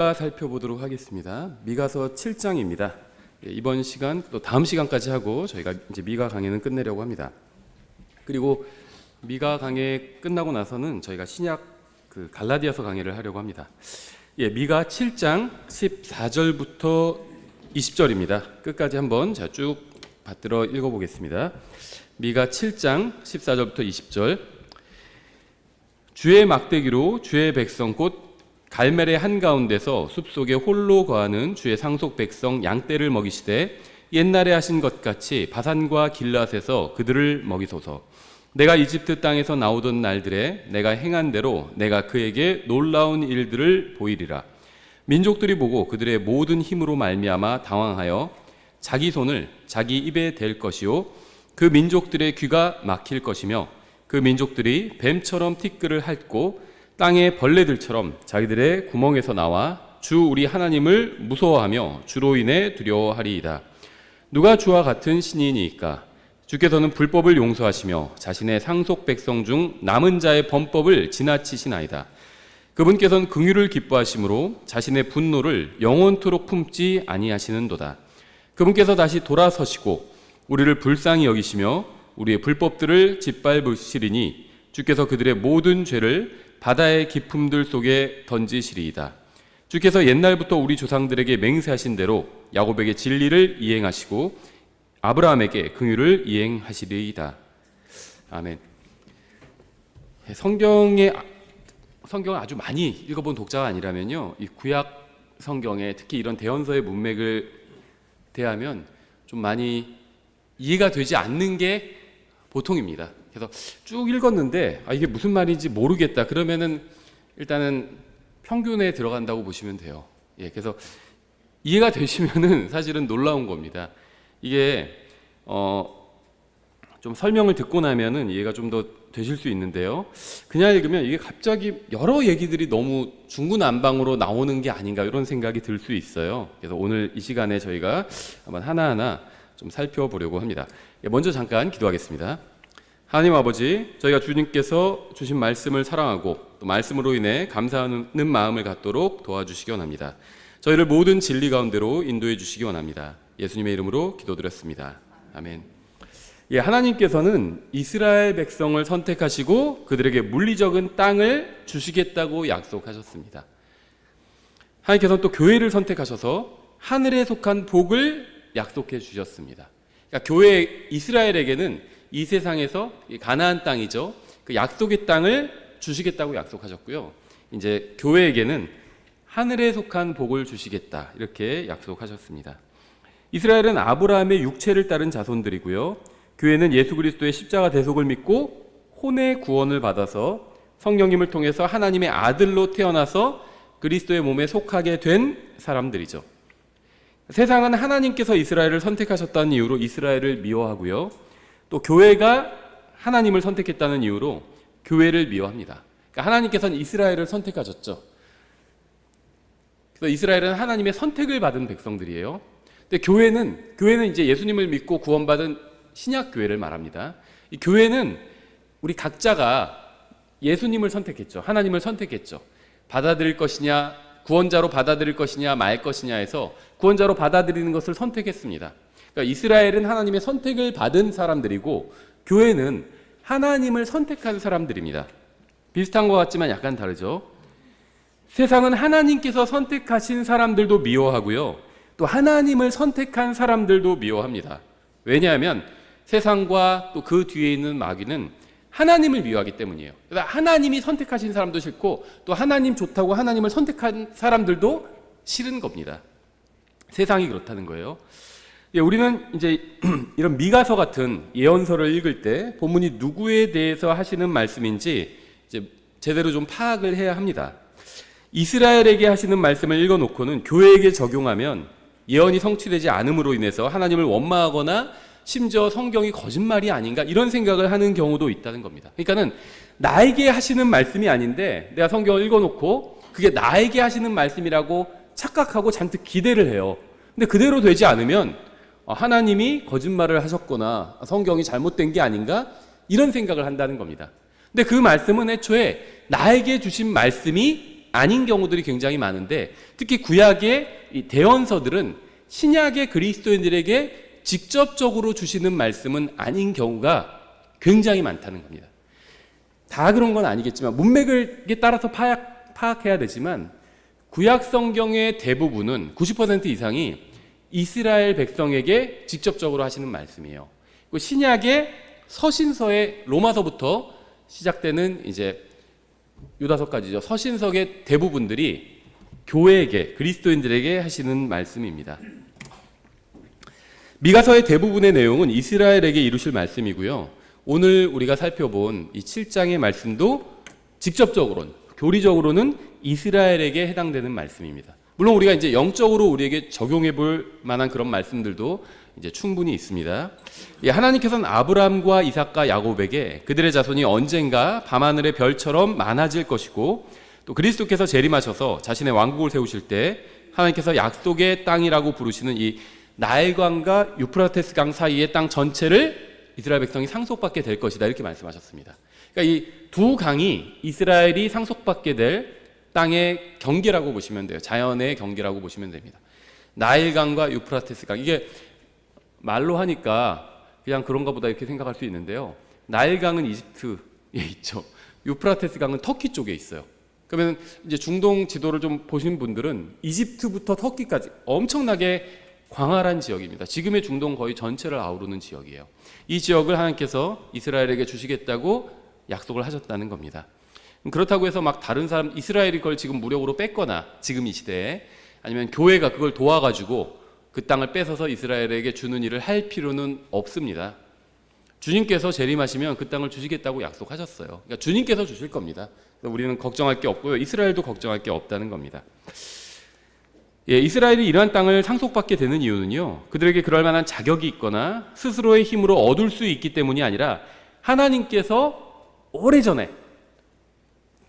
살펴보도록 하겠습니다. 미가서 7장입니다. 이번 시간 또 다음 시간까지 하고 저희가 이제 미가 강해는 끝내려고 합니다. 그리고 미가 강해 끝나고 나서는 저희가 신약 갈라디아서 강해를 하려고 합니다. 미가 7장 14절부터 20절입니다. 끝까지 한번 제가 쭉 받들어 읽어보겠습니다. 미가 7장 14절부터 20절. 주의 막대기로 주의 백성 곧 갈멜의 한가운데서 숲속에 홀로 거하는 주의 상속 백성 양떼를 먹이시되 옛날에 하신 것 같이 바산과 길앗에서 그들을 먹이소서. 내가 이집트 땅에서 나오던 날들에 내가 행한 대로 내가 그에게 놀라운 일들을 보이리라. 민족들이 보고 그들의 모든 힘으로 말미암아 당황하여 자기 손을 자기 입에 댈 것이요 그 민족들의 귀가 막힐 것이며 그 민족들이 뱀처럼 티끌을 핥고 땅의 벌레들처럼 자기들의 구멍에서 나와 주 우리 하나님을 무서워하며 주로 인해 두려워하리이다. 누가 주와 같은 신이니까? 주께서는 불법을 용서하시며 자신의 상속 백성 중 남은 자의 범법을 지나치시나이다. 그분께서는 긍휼을 기뻐하심으로 자신의 분노를 영원토록 품지 아니하시는도다. 그분께서 다시 돌아서시고 우리를 불쌍히 여기시며 우리의 불법들을 짓밟으시리니 주께서 그들의 모든 죄를 바다의 깊음들 속에 던지시리이다. 주께서 옛날부터 우리 조상들에게 맹세하신 대로 야곱에게 진리를 이행하시고 아브라함에게 긍휼을 이행하시리이다. 아멘. 성경을 아주 많이 읽어본 독자가 아니라면요, 이 구약 성경에 특히 이런 대언서의 문맥을 대하면 좀 많이 이해가 되지 않는 게 보통입니다. 그래서 쭉 읽었는데 이게 무슨 말인지 모르겠다. 그러면은 일단은 평균에 들어간다고 보시면 돼요. 그래서 이해가 되시면은 사실은 놀라운 겁니다. 이게 좀 설명을 듣고 나면은 이해가 좀 더 되실 수 있는데요. 그냥 읽으면 이게 갑자기 여러 얘기들이 너무 중구난방으로 나오는 게 아닌가 이런 생각이 들 수 있어요. 그래서 오늘 이 시간에 저희가 한번 하나하나 좀 살펴보려고 합니다. 먼저 잠깐 기도하겠습니다. 하나님 아버지, 저희가 주님께서 주신 말씀을 사랑하고 또 말씀으로 인해 감사하는 마음을 갖도록 도와주시기 원합니다. 저희를 모든 진리 가운데로 인도해 주시기 원합니다. 예수님의 이름으로 기도드렸습니다. 아멘. 하나님께서는 이스라엘 백성을 선택하시고 그들에게 물리적인 땅을 주시겠다고 약속하셨습니다. 하나님께서는 또 교회를 선택하셔서 하늘에 속한 복을 약속해 주셨습니다. 그러니까 교회 이스라엘에게는 이 세상에서 가나안 땅이죠. 그 약속의 땅을 주시겠다고 약속하셨고요. 이제 교회에게는 하늘에 속한 복을 주시겠다 이렇게 약속하셨습니다. 이스라엘은 아브라함의 육체를 따른 자손들이고요. 교회는 예수 그리스도의 십자가 대속을 믿고 혼의 구원을 받아서 성령님을 통해서 하나님의 아들로 태어나서 그리스도의 몸에 속하게 된 사람들이죠. 세상은 하나님께서 이스라엘을 선택하셨다는 이유로 이스라엘을 미워하고요. 또 교회가 하나님을 선택했다는 이유로 교회를 미워합니다. 그러니까 하나님께서는 이스라엘을 선택하셨죠. 그래서 이스라엘은 하나님의 선택을 받은 백성들이에요. 근데 교회는 이제 예수님을 믿고 구원받은 신약 교회를 말합니다. 이 교회는 우리 각자가 예수님을 선택했죠. 하나님을 선택했죠. 받아들일 것이냐, 구원자로 받아들일 것이냐, 말 것이냐 해서 구원자로 받아들이는 것을 선택했습니다. 그러니까 이스라엘은 하나님의 선택을 받은 사람들이고 교회는 하나님을 선택한 사람들입니다. 비슷한 것 같지만 약간 다르죠. 세상은 하나님께서 선택하신 사람들도 미워하고요. 또 하나님을 선택한 사람들도 미워합니다. 왜냐하면 세상과 또 그 뒤에 있는 마귀는 하나님을 미워하기 때문이에요. 그래서 하나님이 선택하신 사람도 싫고 또 하나님 좋다고 하나님을 선택한 사람들도 싫은 겁니다. 세상이 그렇다는 거예요. 우리는 이제 이런 미가서 같은 예언서를 읽을 때 본문이 누구에 대해서 하시는 말씀인지 이제 제대로 좀 파악을 해야 합니다. 이스라엘에게 하시는 말씀을 읽어놓고는 교회에게 적용하면 예언이 성취되지 않음으로 인해서 하나님을 원망하거나 심지어 성경이 거짓말이 아닌가 이런 생각을 하는 경우도 있다는 겁니다. 그러니까는 나에게 하시는 말씀이 아닌데 내가 성경을 읽어놓고 그게 나에게 하시는 말씀이라고 착각하고 잔뜩 기대를 해요. 근데 그대로 되지 않으면 하나님이 거짓말을 하셨거나 성경이 잘못된 게 아닌가 이런 생각을 한다는 겁니다. 근데 그 말씀은 애초에 나에게 주신 말씀이 아닌 경우들이 굉장히 많은데, 특히 구약의 이 대언서들은 신약의 그리스도인들에게 직접적으로 주시는 말씀은 아닌 경우가 굉장히 많다는 겁니다. 다 그런 건 아니겠지만 문맥을 따라서 파악해야 되지만, 구약 성경의 대부분은 90% 이상이 이스라엘 백성에게 직접적으로 하시는 말씀이에요. 신약의 서신서의 로마서부터 시작되는 이제 유다서까지죠. 서신서의 대부분들이 교회에게, 그리스도인들에게 하시는 말씀입니다. 미가서의 대부분의 내용은 이스라엘에게 이루실 말씀이고요. 오늘 우리가 살펴본 이 7장의 말씀도 직접적으로는, 교리적으로는 이스라엘에게 해당되는 말씀입니다. 물론 우리가 이제 영적으로 우리에게 적용해 볼 만한 그런 말씀들도 이제 충분히 있습니다. 하나님께서는 아브라함과 이삭과 야곱에게 그들의 자손이 언젠가 밤하늘의 별처럼 많아질 것이고, 또 그리스도께서 재림하셔서 자신의 왕국을 세우실 때 하나님께서 약속의 땅이라고 부르시는 이 나일강과 유프라테스 강 사이의 땅 전체를 이스라엘 백성이 상속받게 될 것이다, 이렇게 말씀하셨습니다. 그러니까 이 두 강이 이스라엘이 상속받게 될 땅의 경계라고 보시면 돼요. 자연의 경계라고 보시면 됩니다. 나일강과 유프라테스 강, 이게 말로 하니까 그냥 그런가 보다 이렇게 생각할 수 있는데요. 나일강은 이집트에 있죠. 유프라테스 강은 터키 쪽에 있어요. 그러면 이제 중동 지도를 좀 보신 분들은 이집트부터 터키까지 엄청나게 광활한 지역입니다. 지금의 중동 거의 전체를 아우르는 지역이에요. 이 지역을 하나님께서 이스라엘에게 주시겠다고 약속을 하셨다는 겁니다. 그렇다고 해서 막 다른 사람, 이스라엘이 그걸 지금 무력으로 뺐거나 지금 이 시대에, 아니면 교회가 그걸 도와가지고 그 땅을 뺏어서 이스라엘에게 주는 일을 할 필요는 없습니다. 주님께서 재림하시면 그 땅을 주시겠다고 약속하셨어요. 그러니까 주님께서 주실 겁니다. 우리는 걱정할 게 없고요. 이스라엘도 걱정할 게 없다는 겁니다. 이스라엘이 이러한 땅을 상속받게 되는 이유는요, 그들에게 그럴 만한 자격이 있거나 스스로의 힘으로 얻을 수 있기 때문이 아니라 하나님께서 오래전에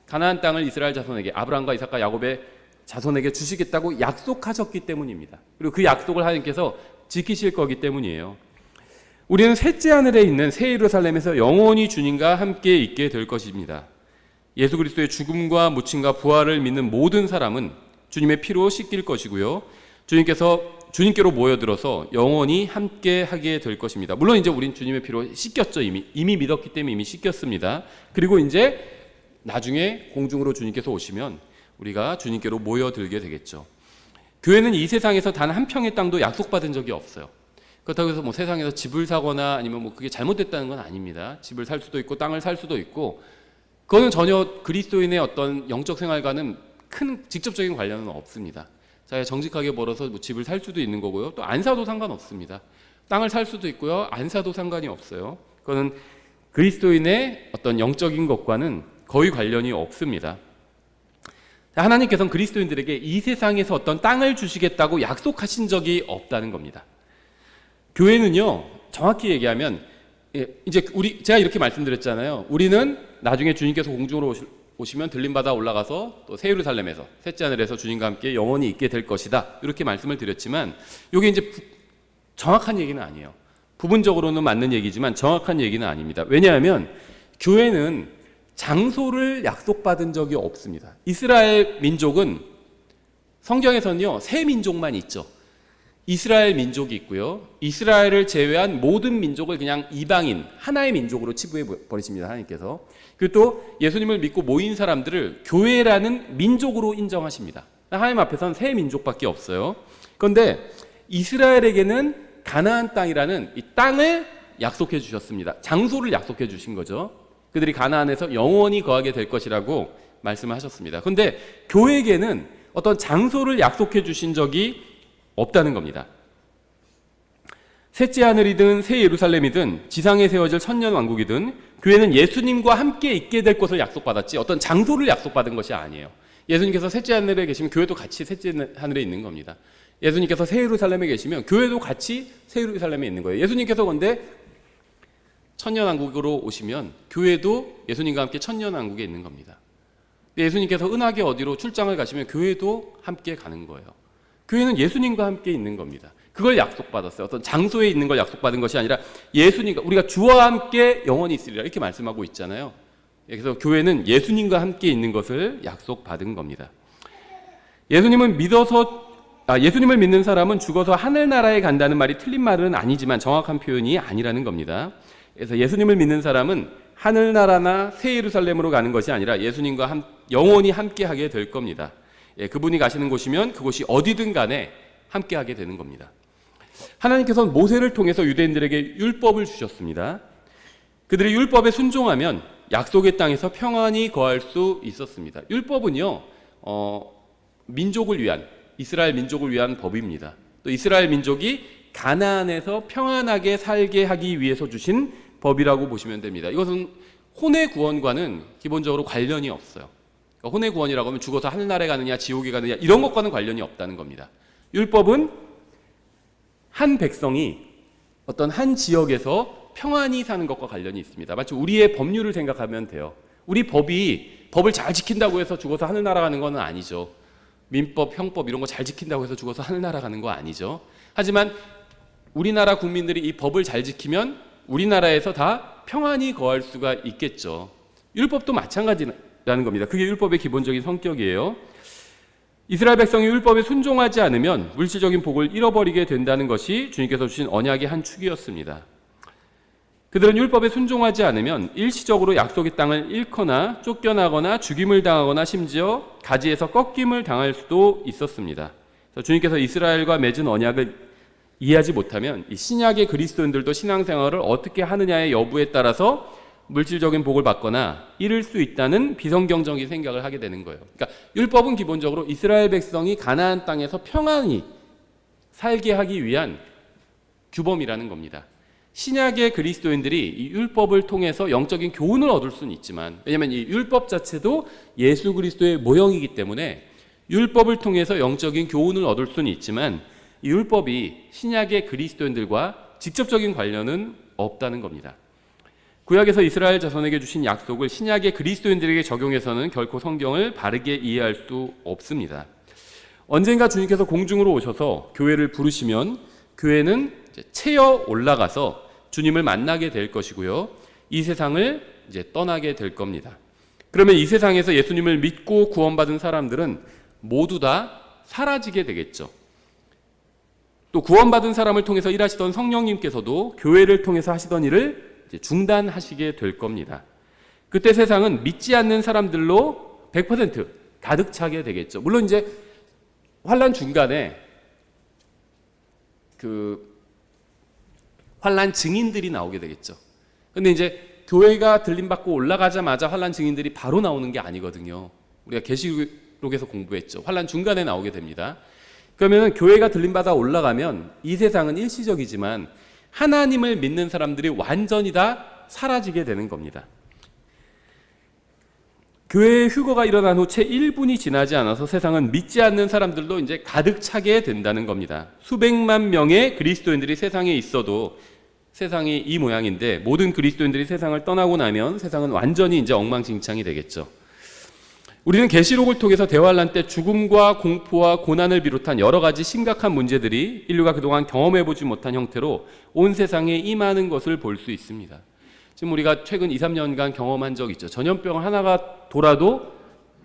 가나안 땅을 이스라엘 자손에게, 아브라함과 이삭과 야곱의 자손에게 주시겠다고 약속하셨기 때문입니다. 그리고 그 약속을 하나님께서 지키실 거기 때문이에요. 우리는 셋째 하늘에 있는 새 예루살렘에서 영원히 주님과 함께 있게 될 것입니다. 예수 그리스도의 죽음과 묻힘과 부활을 믿는 모든 사람은 주님의 피로 씻길 것이고요, 주님께로 모여들어서 영원히 함께 하게 될 것입니다. 물론 이제 우린 주님의 피로 씻겼죠. 이미 믿었기 때문에 이미 씻겼습니다. 그리고 이제 나중에 공중으로 주님께서 오시면 우리가 주님께로 모여들게 되겠죠. 교회는 이 세상에서 단 한 평의 땅도 약속받은 적이 없어요. 그렇다고 해서 뭐 세상에서 집을 사거나 아니면 뭐 그게 잘못됐다는 건 아닙니다. 집을 살 수도 있고 땅을 살 수도 있고, 그거는 전혀 그리스도인의 어떤 영적 생활과는 큰 직접적인 관련은 없습니다. 자기가 정직하게 벌어서 뭐 집을 살 수도 있는 거고요. 또 안 사도 상관없습니다. 땅을 살 수도 있고요. 안 사도 상관이 없어요. 그거는 그리스도인의 어떤 영적인 것과는 거의 관련이 없습니다. 하나님께서는 그리스도인들에게 이 세상에서 어떤 땅을 주시겠다고 약속하신 적이 없다는 겁니다. 교회는요, 정확히 얘기하면 이제 제가 이렇게 말씀드렸잖아요. 우리는 나중에 주님께서 공중으로 오시면 들림받아 올라가서 또 새 예루살렘에서, 셋째 하늘에서 주님과 함께 영원히 있게 될 것이다, 이렇게 말씀을 드렸지만, 이게 이제 정확한 얘기는 아니에요. 부분적으로는 맞는 얘기지만 정확한 얘기는 아닙니다. 왜냐하면 교회는 장소를 약속받은 적이 없습니다. 이스라엘 민족은 성경에서는요, 세 민족만 있죠. 이스라엘 민족이 있고요, 이스라엘을 제외한 모든 민족을 그냥 이방인, 하나의 민족으로 치부해 버리십니다, 하나님께서. 그리고 또 예수님을 믿고 모인 사람들을 교회라는 민족으로 인정하십니다. 하나님 앞에서는 세 민족밖에 없어요. 그런데 이스라엘에게는 가나안 땅이라는 이 땅을 약속해 주셨습니다. 장소를 약속해 주신 거죠. 그들이 가나안에서 영원히 거하게 될 것이라고 말씀을 하셨습니다. 그런데 교회에게는 어떤 장소를 약속해 주신 적이 없다는 겁니다. 셋째 하늘이든 새 예루살렘이든 지상에 세워질 천년 왕국이든 교회는 예수님과 함께 있게 될 것을 약속받았지 어떤 장소를 약속받은 것이 아니에요. 예수님께서 셋째 하늘에 계시면 교회도 같이 셋째 하늘에 있는 겁니다. 예수님께서 새 예루살렘에 계시면 교회도 같이 새 예루살렘에 있는 거예요. 예수님께서 그런데 천년 왕국으로 오시면 교회도 예수님과 함께 천년 왕국에 있는 겁니다. 예수님께서 은하계 어디로 출장을 가시면 교회도 함께 가는 거예요. 교회는 예수님과 함께 있는 겁니다. 그걸 약속받았어요. 어떤 장소에 있는 걸 약속받은 것이 아니라 예수님과, 우리가 주와 함께 영원히 있으리라 이렇게 말씀하고 있잖아요. 그래서 교회는 예수님과 함께 있는 것을 약속받은 겁니다. 예수님을 믿는 사람은 죽어서 하늘나라에 간다는 말이 틀린 말은 아니지만 정확한 표현이 아니라는 겁니다. 그래서 예수님을 믿는 사람은 하늘나라나 새 예루살렘으로 가는 것이 아니라 예수님과 영원히 함께하게 될 겁니다. 그분이 가시는 곳이면 그곳이 어디든 간에 함께하게 되는 겁니다. 하나님께서는 모세를 통해서 유대인들에게 율법을 주셨습니다. 그들이 율법에 순종하면 약속의 땅에서 평안히 거할 수 있었습니다. 율법은요, 이스라엘 민족을 위한 법입니다. 또 이스라엘 민족이 가나안에서 평안하게 살게 하기 위해서 주신 법이라고 보시면 됩니다. 이것은 혼의 구원과는 기본적으로 관련이 없어요. 그러니까 혼의 구원이라고 하면 죽어서 하늘나라에 가느냐 지옥에 가느냐 이런 것과는 관련이 없다는 겁니다. 율법은 한 백성이 어떤 한 지역에서 평안히 사는 것과 관련이 있습니다. 마치 우리의 법률을 생각하면 돼요. 우리 법을 잘 지킨다고 해서 죽어서 하늘나라 가는 건 아니죠. 민법, 형법 이런 거 잘 지킨다고 해서 죽어서 하늘나라 가는 거 아니죠. 하지만 우리나라 국민들이 이 법을 잘 지키면 우리나라에서 다 평안히 거할 수가 있겠죠. 율법도 마찬가지라는 겁니다. 그게 율법의 기본적인 성격이에요. 이스라엘 백성이 율법에 순종하지 않으면 물질적인 복을 잃어버리게 된다는 것이 주님께서 주신 언약의 한 축이었습니다. 그들은 율법에 순종하지 않으면 일시적으로 약속의 땅을 잃거나 쫓겨나거나 죽임을 당하거나 심지어 가지에서 꺾임을 당할 수도 있었습니다. 주님께서 이스라엘과 맺은 언약을 이해하지 못하면 이 신약의 그리스도인들도 신앙생활을 어떻게 하느냐의 여부에 따라서 물질적인 복을 받거나 잃을 수 있다는 비성경적인 생각을 하게 되는 거예요. 그러니까 율법은 기본적으로 이스라엘 백성이 가나안 땅에서 평안히 살게 하기 위한 규범이라는 겁니다. 신약의 그리스도인들이 이 율법을 통해서 영적인 교훈을 얻을 수는 있지만, 왜냐하면 이 율법 자체도 예수 그리스도의 모형이기 때문에 율법을 통해서 영적인 교훈을 얻을 수는 있지만 이 율법이 신약의 그리스도인들과 직접적인 관련은 없다는 겁니다. 구약에서 이스라엘 자손에게 주신 약속을 신약의 그리스도인들에게 적용해서는 결코 성경을 바르게 이해할 수 없습니다. 언젠가 주님께서 공중으로 오셔서 교회를 부르시면 교회는 채어 올라가서 주님을 만나게 될 것이고요. 이 세상을 이제 떠나게 될 겁니다. 그러면 이 세상에서 예수님을 믿고 구원받은 사람들은 모두 다 사라지게 되겠죠. 또 구원받은 사람을 통해서 일하시던 성령님께서도 교회를 통해서 하시던 일을 이제 중단하시게 될 겁니다. 그때 세상은 믿지 않는 사람들로 100% 가득 차게 되겠죠. 물론 이제 환난 중간에 환난 증인들이 나오게 되겠죠. 근데 이제 교회가 들림받고 올라가자마자 환난 증인들이 바로 나오는 게 아니거든요. 우리가 계시록에서 공부했죠. 환난 중간에 나오게 됩니다. 그러면 교회가 들림받아 올라가면 이 세상은 일시적이지만 하나님을 믿는 사람들이 완전히 다 사라지게 되는 겁니다. 교회의 휴거가 일어난 후 채 1분이 지나지 않아서 세상은 믿지 않는 사람들로 이제 가득 차게 된다는 겁니다. 수백만 명의 그리스도인들이 세상에 있어도 세상이 이 모양인데 모든 그리스도인들이 세상을 떠나고 나면 세상은 완전히 이제 엉망진창이 되겠죠. 우리는 계시록을 통해서 대환란 때 죽음과 공포와 고난을 비롯한 여러 가지 심각한 문제들이 인류가 그동안 경험해보지 못한 형태로 온 세상에 임하는 것을 볼 수 있습니다. 지금 우리가 최근 2, 3년간 경험한 적 있죠. 전염병 하나가 돌아도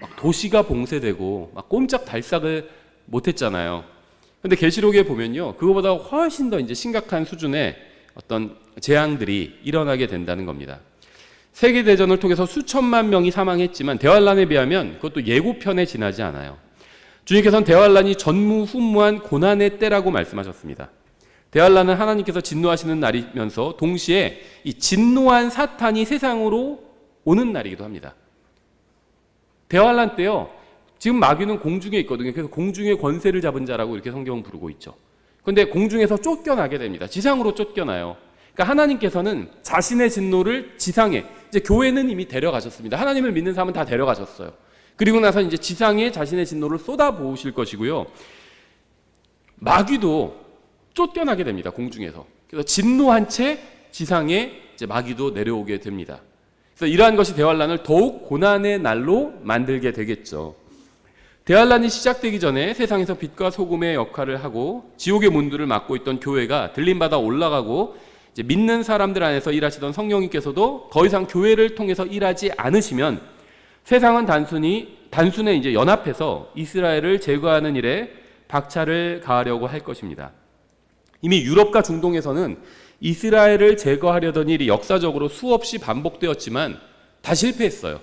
막 도시가 봉쇄되고 막 꼼짝달싹을 못했잖아요. 근데 계시록에 보면요, 그거보다 훨씬 더 이제 심각한 수준의 어떤 재앙들이 일어나게 된다는 겁니다. 세계대전을 통해서 수천만 명이 사망했지만 대환란에 비하면 그것도 예고편에 지나지 않아요. 주님께서는 대환란이 전무후무한 고난의 때라고 말씀하셨습니다. 대환란은 하나님께서 진노하시는 날이면서 동시에 이 진노한 사탄이 세상으로 오는 날이기도 합니다. 대환란 때요, 지금 마귀는 공중에 있거든요. 그래서 공중의 권세를 잡은 자라고 이렇게 성경은 부르고 있죠. 그런데 공중에서 쫓겨나게 됩니다. 지상으로 쫓겨나요. 그러니까 하나님께서는 자신의 진노를 지상에, 이제 교회는 이미 데려가셨습니다. 하나님을 믿는 사람은 다 데려가셨어요. 그리고 나서 이제 지상에 자신의 진노를 쏟아부으실 것이고요. 마귀도 쫓겨나게 됩니다. 공중에서. 그래서 진노한 채 지상에 이제 마귀도 내려오게 됩니다. 그래서 이러한 것이 대환란을 더욱 고난의 날로 만들게 되겠죠. 대환란이 시작되기 전에 세상에서 빛과 소금의 역할을 하고 지옥의 문들을 막고 있던 교회가 들림받아 올라가고 이제 믿는 사람들 안에서 일하시던 성령님께서도 더 이상 교회를 통해서 일하지 않으시면 세상은 단순히 이제 연합해서 이스라엘을 제거하는 일에 박차를 가하려고 할 것입니다. 이미 유럽과 중동에서는 이스라엘을 제거하려던 일이 역사적으로 수없이 반복되었지만 다 실패했어요.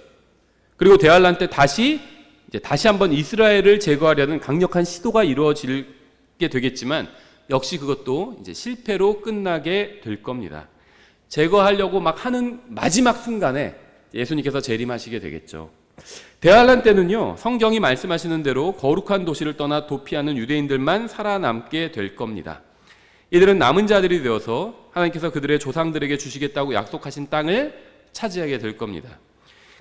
그리고 대환란 때 다시 한번 이스라엘을 제거하려는 강력한 시도가 이루어지게 되겠지만 역시 그것도 이제 실패로 끝나게 될 겁니다. 제거하려고 막 하는 마지막 순간에 예수님께서 재림하시게 되겠죠. 대환란 때는요, 성경이 말씀하시는 대로 거룩한 도시를 떠나 도피하는 유대인들만 살아남게 될 겁니다. 이들은 남은 자들이 되어서 하나님께서 그들의 조상들에게 주시겠다고 약속하신 땅을 차지하게 될 겁니다.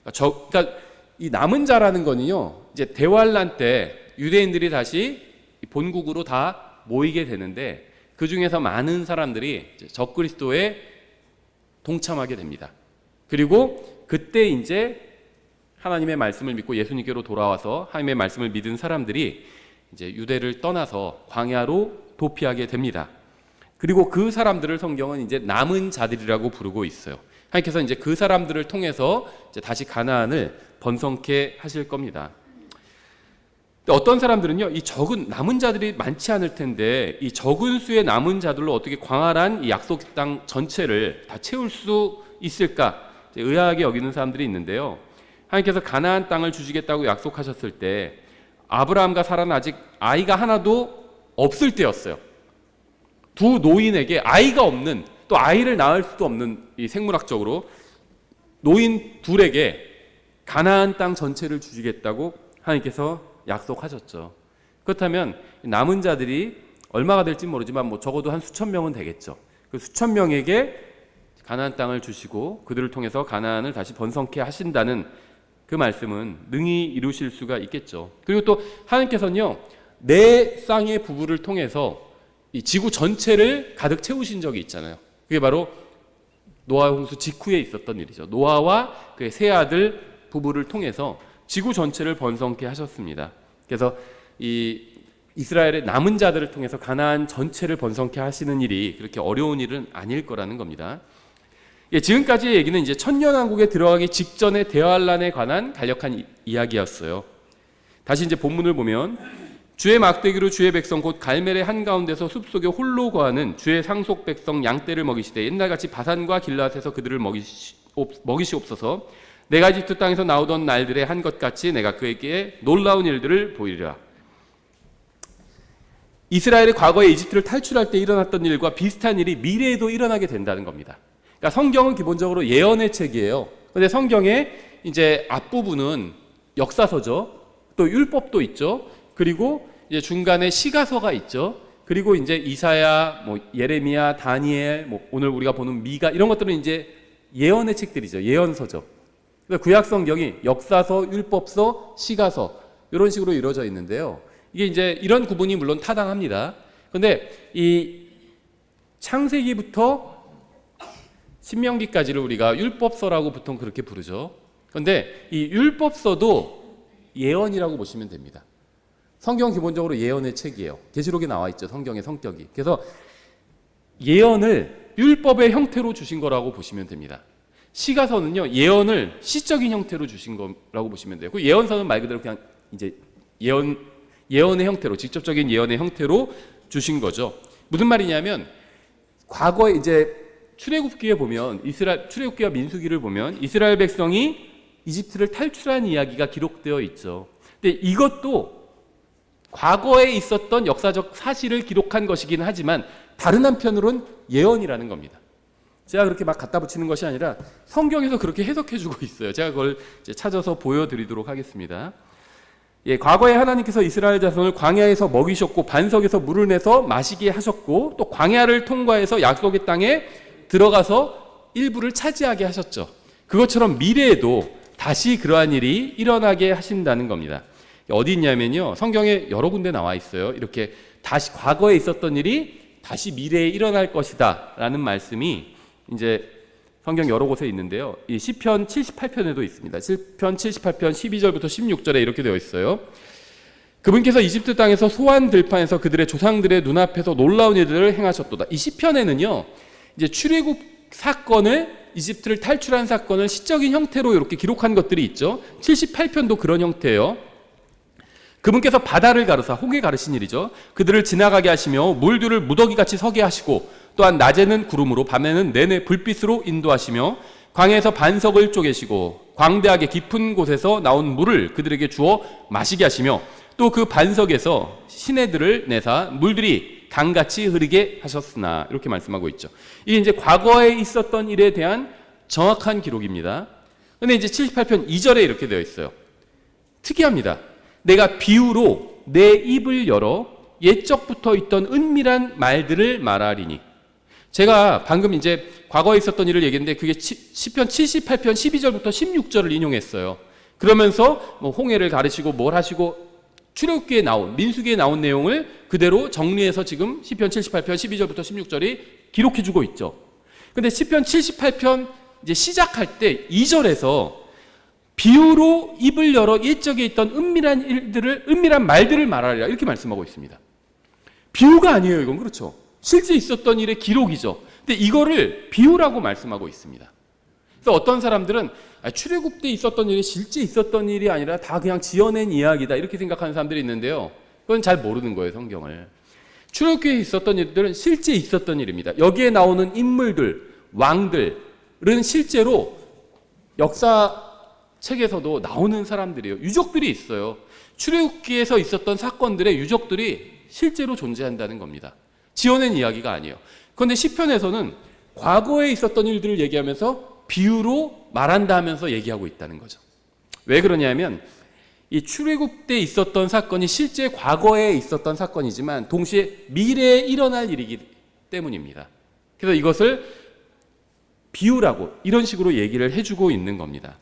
그러니까 이 남은 자라는 거는요, 이제 대환란 때 유대인들이 다시 본국으로 다 모이게 되는데 그 중에서 많은 사람들이 적그리스도에 동참하게 됩니다. 그리고 그때 이제 하나님의 말씀을 믿고 예수님께로 돌아와서 하나님의 말씀을 믿은 사람들이 이제 유대를 떠나서 광야로 도피하게 됩니다. 그리고 그 사람들을 성경은 이제 남은 자들이라고 부르고 있어요. 하나님께서 이제 그 사람들을 통해서 이제 다시 가나안을 번성케 하실 겁니다. 어떤 사람들은요, 이 적은 남은 자들이 많지 않을 텐데 이 적은 수의 남은 자들로 어떻게 광활한 이 약속 땅 전체를 다 채울 수 있을까 의아하게 여기는 사람들이 있는데요. 하나님께서 가나안 땅을 주시겠다고 약속하셨을 때 아브라함과 사라는 아직 아이가 하나도 없을 때였어요. 두 노인에게 아이가 없는, 또 아이를 낳을 수도 없는, 이 생물학적으로 노인 둘에게 가나안 땅 전체를 주시겠다고 하나님께서 약속하셨죠. 그렇다면 남은 자들이 얼마가 될지 모르지만 적어도 한 수천 명은 되겠죠. 그 수천 명에게 가나안 땅을 주시고 그들을 통해서 가나안을 다시 번성케 하신다는 그 말씀은 능히 이루실 수가 있겠죠. 그리고 또 하나님께서는요, 네 쌍의 부부를 통해서 이 지구 전체를 가득 채우신 적이 있잖아요. 그게 바로 노아 홍수 직후에 있었던 일이죠. 노아와 그의 세 아들 부부를 통해서 지구 전체를 번성케 하셨습니다. 그래서 이 이스라엘의 남은 자들을 통해서 가나안 전체를 번성케 하시는 일이 그렇게 어려운 일은 아닐 거라는 겁니다. 지금까지의 얘기는 이제 천년왕국에 들어가기 직전의 대환란에 관한 간략한 이야기였어요. 다시 이제 본문을 보면 주의 막대기로 주의 백성 곧 갈멜의 한가운데서 숲속에 홀로 거하는 주의 상속 백성 양떼를 먹이시되 옛날같이 바산과 길앗에서 그들을 먹이시옵소서. 내가 이집트 땅에서 나오던 날들의 한 것 같이 내가 그에게 놀라운 일들을 보이리라. 이스라엘이 과거에 이집트를 탈출할 때 일어났던 일과 비슷한 일이 미래에도 일어나게 된다는 겁니다. 그러니까 성경은 기본적으로 예언의 책이에요. 그런데 성경의 이제 앞부분은 역사서죠. 또 율법도 있죠. 그리고 이제 중간에 시가서가 있죠. 그리고 이제 이사야, 예레미야, 다니엘, 오늘 우리가 보는 미가, 이런 것들은 이제 예언의 책들이죠. 예언서죠. 구약 성경이 역사서, 율법서, 시가서 이런 식으로 이루어져 있는데요. 이게 이제 이런 구분이 물론 타당합니다. 그런데 이 창세기부터 신명기까지를 우리가 율법서라고 보통 그렇게 부르죠. 그런데 이 율법서도 예언이라고 보시면 됩니다. 성경 기본적으로 예언의 책이에요. 계시록에 나와 있죠. 성경의 성격이. 그래서 예언을 율법의 형태로 주신 거라고 보시면 됩니다. 시가서는요, 예언을 시적인 형태로 주신 거라고 보시면 돼요. 그 예언서는 말 그대로 그냥 이제 예언의 형태로, 직접적인 예언의 형태로 주신 거죠. 무슨 말이냐면 과거에 이제 출애굽기에 보면 출애굽기와 민수기를 보면 이스라엘 백성이 이집트를 탈출한 이야기가 기록되어 있죠. 근데 이것도 과거에 있었던 역사적 사실을 기록한 것이긴 하지만 다른 한편으로는 예언이라는 겁니다. 제가 그렇게 막 갖다 붙이는 것이 아니라 성경에서 그렇게 해석해주고 있어요. 제가 그걸 이제 찾아서 보여드리도록 하겠습니다. 과거에 하나님께서 이스라엘 자손을 광야에서 먹이셨고 반석에서 물을 내서 마시게 하셨고 또 광야를 통과해서 약속의 땅에 들어가서 일부를 차지하게 하셨죠. 그것처럼 미래에도 다시 그러한 일이 일어나게 하신다는 겁니다. 어디 있냐면요, 성경에 여러 군데 나와 있어요. 이렇게 다시 과거에 있었던 일이 다시 미래에 일어날 것이다 라는 말씀이 이제 성경 여러 곳에 있는데요. 이 시편 78편에도 있습니다. 시편 78편 12절부터 16절에 이렇게 되어 있어요. 그분께서 이집트 땅에서 소환 들판에서 그들의 조상들의 눈앞에서 놀라운 일들을 행하셨도다. 이 시편에는요, 이제 출애굽 사건을 이집트를 탈출한 사건을 시적인 형태로 이렇게 기록한 것들이 있죠. 78편도 그런 형태예요. 그분께서 바다를 가르사, 혹에 가르신 일이죠. 그들을 지나가게 하시며 물들을 무더기같이 서게 하시고 또한 낮에는 구름으로 밤에는 내내 불빛으로 인도하시며 광야에서 반석을 쪼개시고 광대하게 깊은 곳에서 나온 물을 그들에게 주어 마시게 하시며 또 그 반석에서 시내들을 내사 물들이 강같이 흐르게 하셨으나, 이렇게 말씀하고 있죠. 이게 이제 과거에 있었던 일에 대한 정확한 기록입니다. 근데 이제 78편 2절에 이렇게 되어 있어요. 특이합니다. 내가 비유로 내 입을 열어 옛적부터 있던 은밀한 말들을 말하리니. 제가 방금 이제 과거에 있었던 일을 얘기했는데 그게 시편 78편 12절부터 16절을 인용했어요. 그러면서 뭐 홍해를 가르시고 뭘 하시고 출애굽기에 나온, 민수기에 나온 내용을 그대로 정리해서 지금 시편 78편 12절부터 16절이 기록해 주고 있죠. 근데 시편 78편 이제 시작할 때 2절에서 비유로 입을 열어 옛적에 있던 은밀한 말들을 말하리라, 이렇게 말씀하고 있습니다. 비유가 아니에요, 이건. 그렇죠. 실제 있었던 일의 기록이죠. 근데 이거를 비유라고 말씀하고 있습니다. 그래서 어떤 사람들은 출애굽 때 있었던 일이 실제 있었던 일이 아니라 다 그냥 지어낸 이야기다, 이렇게 생각하는 사람들이 있는데요. 그건 잘 모르는 거예요, 성경을. 출애굽기에 있었던 일들은 실제 있었던 일입니다. 여기에 나오는 인물들, 왕들은 실제로 역사책에서도 나오는 사람들이에요. 유적들이 있어요. 출애굽기에서 있었던 사건들의 유적들이 실제로 존재한다는 겁니다. 지어낸 이야기가 아니에요. 그런데 시편에서는 과거에 있었던 일들을 얘기하면서 비유로 말한다 하면서 얘기하고 있다는 거죠. 왜 그러냐면 이 출애굽 때 있었던 사건이 실제 과거에 있었던 사건이지만 동시에 미래에 일어날 일이기 때문입니다. 그래서 이것을 비유라고 이런 식으로 얘기를 해주고 있는 겁니다.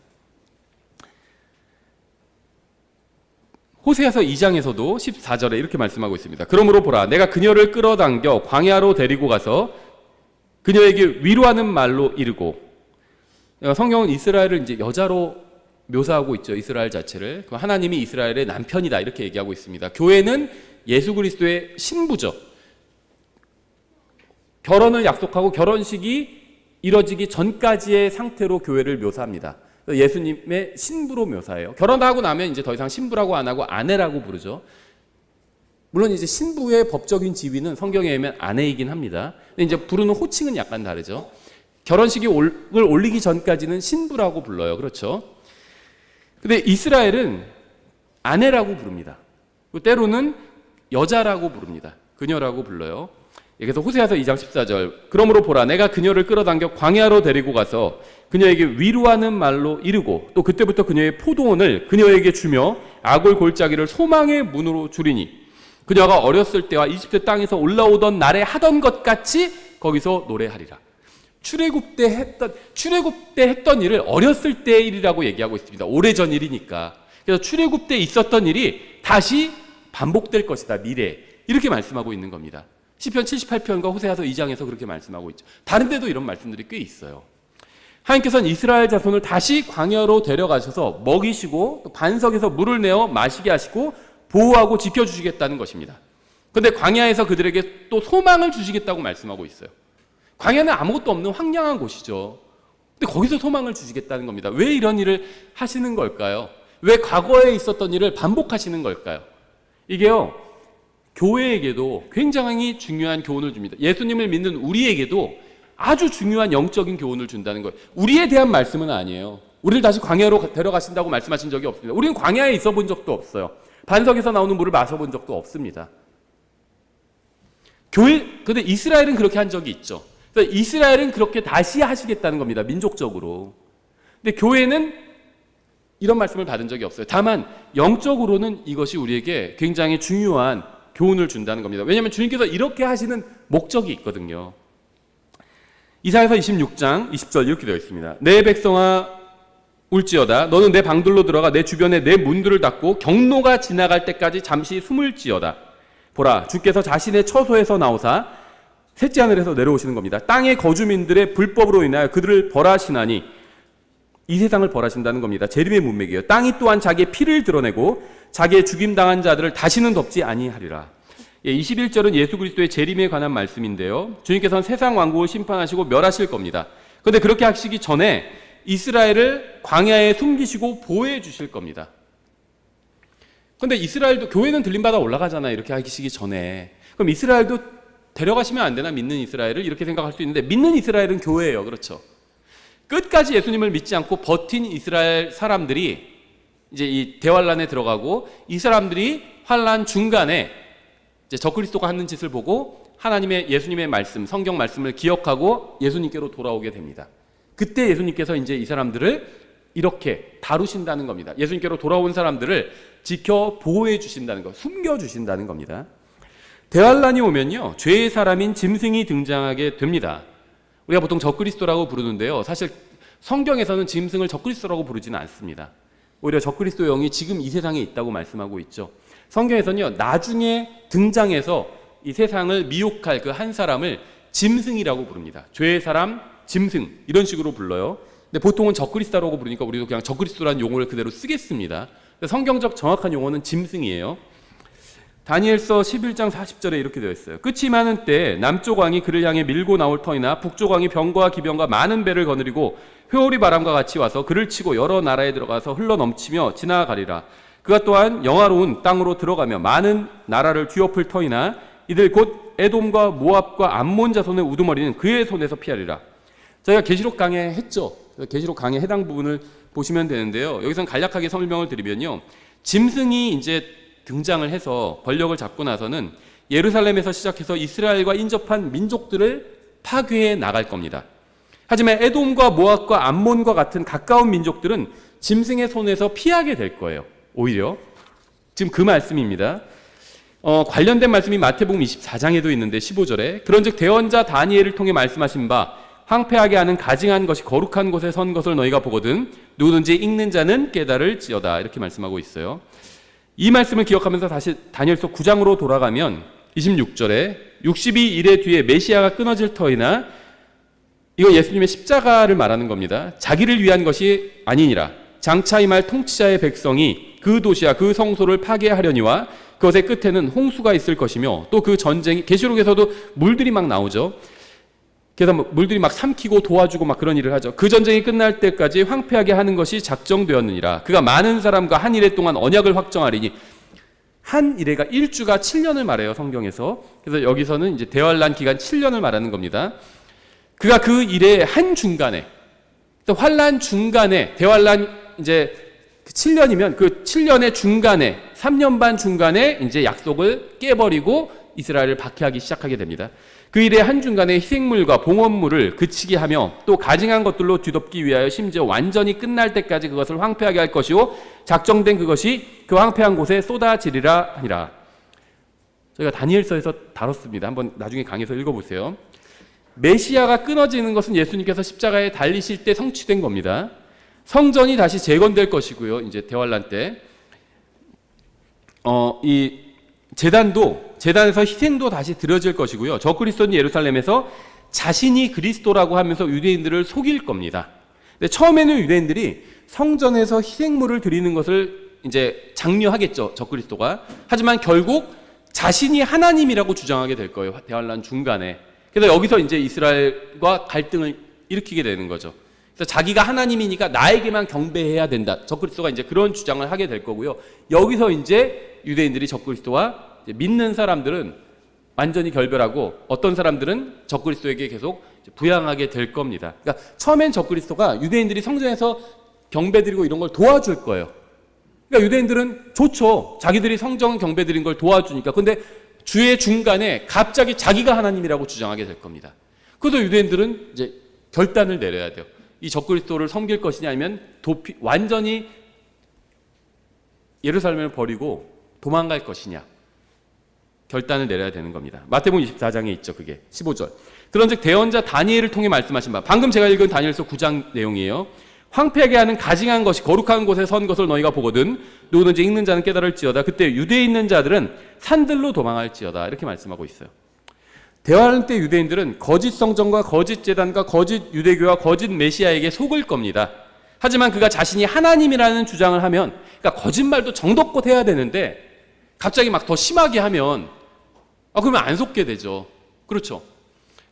호세아서 2장에서도 14절에 이렇게 말씀하고 있습니다. 그러므로 보라, 내가 그녀를 끌어당겨 광야로 데리고 가서 그녀에게 위로하는 말로 이르고. 성경은 이스라엘을 이제 여자로 묘사하고 있죠. 이스라엘 자체를. 하나님이 이스라엘의 남편이다, 이렇게 얘기하고 있습니다. 교회는 예수 그리스도의 신부죠. 결혼을 약속하고 결혼식이 이뤄지기 전까지의 상태로 교회를 묘사합니다. 예수님의 신부로 묘사해요. 결혼하고 나면 이제 더 이상 신부라고 안 하고 아내라고 부르죠. 물론 이제 신부의 법적인 지위는 성경에 의하면 아내이긴 합니다. 근데 이제 부르는 호칭은 약간 다르죠. 결혼식을 올리기 전까지는 신부라고 불러요. 그렇죠? 근데 이스라엘은 아내라고 부릅니다. 때로는 여자라고 부릅니다. 그녀라고 불러요. 그래서 호세아서 2장 14절, 그러므로 보라, 내가 그녀를 끌어당겨 광야로 데리고 가서 그녀에게 위로하는 말로 이르고 또 그때부터 그녀의 포도원을 그녀에게 주며 아골 골짜기를 소망의 문으로 주리니 그녀가 어렸을 때와 이집트 땅에서 올라오던 날에 하던 것 같이 거기서 노래하리라. 출애굽 때 했던 일을 어렸을 때의 일이라고 얘기하고 있습니다. 오래전 일이니까. 그래서 출애굽 때 있었던 일이 다시 반복될 것이다, 미래. 이렇게 말씀하고 있는 겁니다. 시편 78편과 호세아서 2장에서 그렇게 말씀하고 있죠. 다른 데도 이런 말씀들이 꽤 있어요. 하나님께서는 이스라엘 자손을 다시 광야로 데려가셔서 먹이시고 또 반석에서 물을 내어 마시게 하시고 보호하고 지켜주시겠다는 것입니다. 그런데 광야에서 그들에게 또 소망을 주시겠다고 말씀하고 있어요. 광야는 아무것도 없는 황량한 곳이죠. 근데 거기서 소망을 주시겠다는 겁니다. 왜 이런 일을 하시는 걸까요? 왜 과거에 있었던 일을 반복하시는 걸까요? 이게요, 교회에게도 굉장히 중요한 교훈을 줍니다. 예수님을 믿는 우리에게도 아주 중요한 영적인 교훈을 준다는 거예요. 우리에 대한 말씀은 아니에요. 우리를 다시 광야로 데려가신다고 말씀하신 적이 없습니다. 우리는 광야에 있어 본 적도 없어요. 반석에서 나오는 물을 마셔본 적도 없습니다. 근데 이스라엘은 그렇게 한 적이 있죠. 그래서 이스라엘은 그렇게 다시 하시겠다는 겁니다. 민족적으로. 근데 교회는 이런 말씀을 받은 적이 없어요. 다만 영적으로는 이것이 우리에게 굉장히 중요한 교훈을 준다는 겁니다. 왜냐하면 주님께서 이렇게 하시는 목적이 있거든요. 이사야서 26장 20절 이렇게 되어 있습니다. 내 백성아 울지어다. 너는 내 방들로 들어가 내 주변에 내 문들을 닫고 경로가 지나갈 때까지 잠시 숨을지어다. 보라, 주께서 자신의 처소에서 나오사 셋째 하늘에서 내려오시는 겁니다. 땅의 거주민들의 불법으로 인하여 그들을 벌하시나니, 이 세상을 벌하신다는 겁니다. 재림의 문맥이에요. 땅이 또한 자기의 피를 드러내고 자기의 죽임당한 자들을 다시는 덮지 아니하리라. 21절은 예수 그리스도의 재림에 관한 말씀인데요. 주님께서는 세상 왕국을 심판하시고 멸하실 겁니다. 그런데 그렇게 하시기 전에 이스라엘을 광야에 숨기시고 보호해 주실 겁니다. 그런데 이스라엘도, 교회는 들림받아 올라가잖아요. 이렇게 하시기 전에. 그럼 이스라엘도 데려가시면 안 되나? 믿는 이스라엘을? 이렇게 생각할 수 있는데, 믿는 이스라엘은 교회예요. 그렇죠? 끝까지 예수님을 믿지 않고 버틴 이스라엘 사람들이 이제 이 대환란에 들어가고, 이 사람들이 환란 중간에 이제 적그리스도가 하는 짓을 보고 하나님의, 예수님의 말씀, 성경 말씀을 기억하고 예수님께로 돌아오게 됩니다. 그때 예수님께서 이제 이 사람들을 이렇게 다루신다는 겁니다. 예수님께로 돌아온 사람들을 지켜 보호해 주신다는 것, 숨겨 주신다는 겁니다. 대환란이 오면요, 죄의 사람인 짐승이 등장하게 됩니다. 우리가 보통 적그리스도라고 부르는데요, 사실 성경에서는 짐승을 적그리스도라고 부르지는 않습니다. 오히려 적그리스도 영이 지금 이 세상에 있다고 말씀하고 있죠. 성경에서는요, 나중에 등장해서 이 세상을 미혹할 그 한 사람을 짐승이라고 부릅니다. 죄의 사람, 짐승, 이런 식으로 불러요. 근데 보통은 적그리스도라고 부르니까 우리도 그냥 적그리스도라는 용어를 그대로 쓰겠습니다. 성경적 정확한 용어는 짐승이에요. 다니엘서 11장 40절에 이렇게 되어 있어요. 끝이 많은 때 남쪽 왕이 그를 향해 밀고 나올 터이나 북쪽 왕이 병과 기병과 많은 배를 거느리고 회오리 바람과 같이 와서 그를 치고 여러 나라에 들어가서 흘러 넘치며 지나가리라. 그가 또한 영화로운 땅으로 들어가며 많은 나라를 뒤엎을 터이나 이들 곧 에돔과 모압과 암몬 자손의 우두머리는 그의 손에서 피하리라. 저희가 계시록 강해 했죠. 계시록 강의 해당 부분을 보시면 되는데요. 여기서는 간략하게 설명을 드리면요, 짐승이 이제 등장을 해서 권력을 잡고 나서는 예루살렘에서 시작해서 이스라엘과 인접한 민족들을 파괴해 나갈 겁니다. 하지만 에돔과 모압과 암몬과 같은 가까운 민족들은 짐승의 손에서 피하게 될 거예요. 오히려 지금 그 말씀입니다. 관련된 말씀이 마태복음 24장에도 있는데 15절에 그런즉 대언자 다니엘을 통해 말씀하신 바 황폐하게 하는 가증한 것이 거룩한 곳에 선 것을 너희가 보거든 누구든지 읽는 자는 깨달을지어다, 이렇게 말씀하고 있어요. 이 말씀을 기억하면서 다시 다니엘서 9장으로 돌아가면 26절에 60이 이래 뒤에 메시아가 끊어질 터이나, 이거 예수님의 십자가를 말하는 겁니다. 자기를 위한 것이 아니니라. 장차 임할 통치자의 백성이 그 도시와 그 성소를 파괴하려니와 그것의 끝에는 홍수가 있을 것이며, 또 그 전쟁이, 계시록에서도 물들이 막 나오죠. 그래서 물들이 막 삼키고 도와주고 막 그런 일을 하죠. 그 전쟁이 끝날 때까지 황폐하게 하는 것이 작정되었느니라. 그가 많은 사람과 한 일해 동안 언약을 확정하리니, 한 일해가 1주가 7년을 말해요, 성경에서. 그래서 여기서는 이제 대환란 기간 7년을 말하는 겁니다. 그가 그 일의 한 중간에, 환란 중간에, 대환란 이제 7년이면 그 7년의 중간에, 3년 반 중간에 이제 약속을 깨버리고 이스라엘을 박해하기 시작하게 됩니다. 그 일의 한 중간에 희생물과 봉헌물을 그치게 하며 또 가증한 것들로 뒤덮기 위하여 심지어 완전히 끝날 때까지 그것을 황폐하게 할 것이요 작정된 그것이 그 황폐한 곳에 쏟아지리라 하니라. 저희가 다니엘서에서 다뤘습니다. 한번 나중에 강해서 읽어보세요. 메시아가 끊어지는 것은 예수님께서 십자가에 달리실 때 성취된 겁니다. 성전이 다시 재건될 것이고요. 이제 대환란 때 이 재단에서 희생도 다시 드려질 것이고요. 적그리스도는 예루살렘에서 자신이 그리스도라고 하면서 유대인들을 속일 겁니다. 근데 처음에는 유대인들이 성전에서 희생물을 드리는 것을 이제 장려하겠죠, 적그리스도가. 하지만 결국 자신이 하나님이라고 주장하게 될 거예요, 대환란 중간에. 그래서 여기서 이제 이스라엘과 갈등을 일으키게 되는 거죠. 그래서 자기가 하나님이니까 나에게만 경배해야 된다. 적그리스도가 이제 그런 주장을 하게 될 거고요. 여기서 이제 유대인들이 적그리스도와 믿는 사람들은 완전히 결별하고, 어떤 사람들은 적그리스도에게 계속 부양하게 될 겁니다. 그러니까 처음엔 적그리스도가 유대인들이 성전에서 경배드리고 이런 걸 도와줄 거예요. 그러니까 유대인들은 좋죠. 자기들이 성전 경배드린 걸 도와주니까. 근데 주의 중간에 갑자기 자기가 하나님이라고 주장하게 될 겁니다. 그래서 유대인들은 이제 결단을 내려야 돼요. 이 적그리스도를 섬길 것이냐, 아니면 완전히 예루살렘을 버리고 도망갈 것이냐, 결단을 내려야 되는 겁니다. 마태복음 24장에 있죠, 그게 15절. 그런즉 대언자 다니엘을 통해 말씀하신 바, 방금 제가 읽은 다니엘서 9장 내용이에요. 황폐하게 하는 가증한 것이 거룩한 곳에 선 것을 너희가 보거든 누구든지 읽는 자는 깨달을지어다. 그때 유대에 있는 자들은 산들로 도망할지어다, 이렇게 말씀하고 있어요. 대환란 때 유대인들은 거짓 성전과 거짓 제단과 거짓 유대교와 거짓 메시아에게 속을 겁니다. 하지만 그가 자신이 하나님이라는 주장을 하면, 그러니까 거짓말도 정도껏 해야 되는데 갑자기 막 더 심하게 하면 그러면 안 속게 되죠. 그렇죠.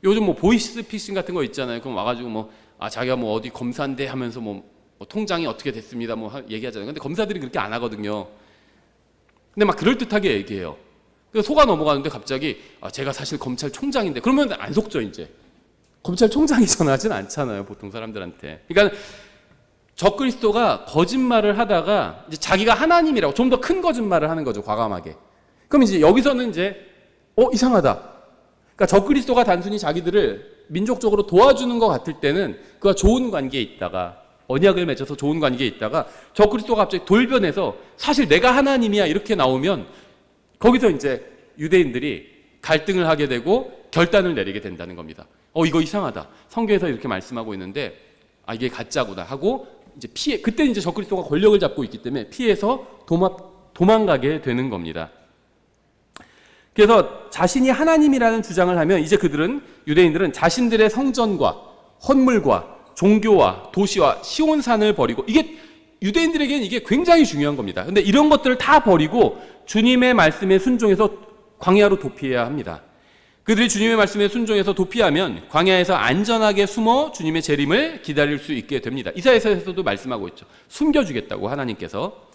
요즘 뭐 보이스피싱 같은 거 있잖아요. 그럼 와가지고 뭐 자기가 뭐 어디 검사인데 하면서 뭐 통장이 어떻게 됐습니다 뭐 얘기하잖아요. 근데 검사들이 그렇게 안 하거든요. 근데 막 그럴듯하게 얘기해요. 그래서 속아 넘어가는데 갑자기 제가 사실 검찰총장인데, 그러면 안 속죠. 이제 검찰총장이 전화하진 않잖아요, 보통 사람들한테. 그러니까 적그리스도가 거짓말을 하다가 이제 자기가 하나님이라고 좀 더 큰 거짓말을 하는 거죠, 과감하게. 그럼 이제 여기서는 이제 이상하다. 그러니까 적그리스도가 단순히 자기들을 민족적으로 도와주는 것 같을 때는 그와 좋은 관계에 있다가, 언약을 맺어서 좋은 관계에 있다가 적그리스도가 갑자기 돌변해서 사실 내가 하나님이야 이렇게 나오면 거기서 이제 유대인들이 갈등을 하게 되고 결단을 내리게 된다는 겁니다. 이거 이상하다. 성경에서 이렇게 말씀하고 있는데 이게 가짜구나 하고 이제 그때 이제 적그리스도가 권력을 잡고 있기 때문에 피해서 도망가게 되는 겁니다. 그래서 자신이 하나님이라는 주장을 하면 이제 유대인들은 자신들의 성전과 헌물과 종교와 도시와 시온산을 버리고, 이게 유대인들에게는 이게 굉장히 중요한 겁니다. 근데 이런 것들을 다 버리고 주님의 말씀에 순종해서 광야로 도피해야 합니다. 그들이 주님의 말씀에 순종해서 도피하면 광야에서 안전하게 숨어 주님의 재림을 기다릴 수 있게 됩니다. 이사야서에서도 말씀하고 있죠. 숨겨주겠다고 하나님께서.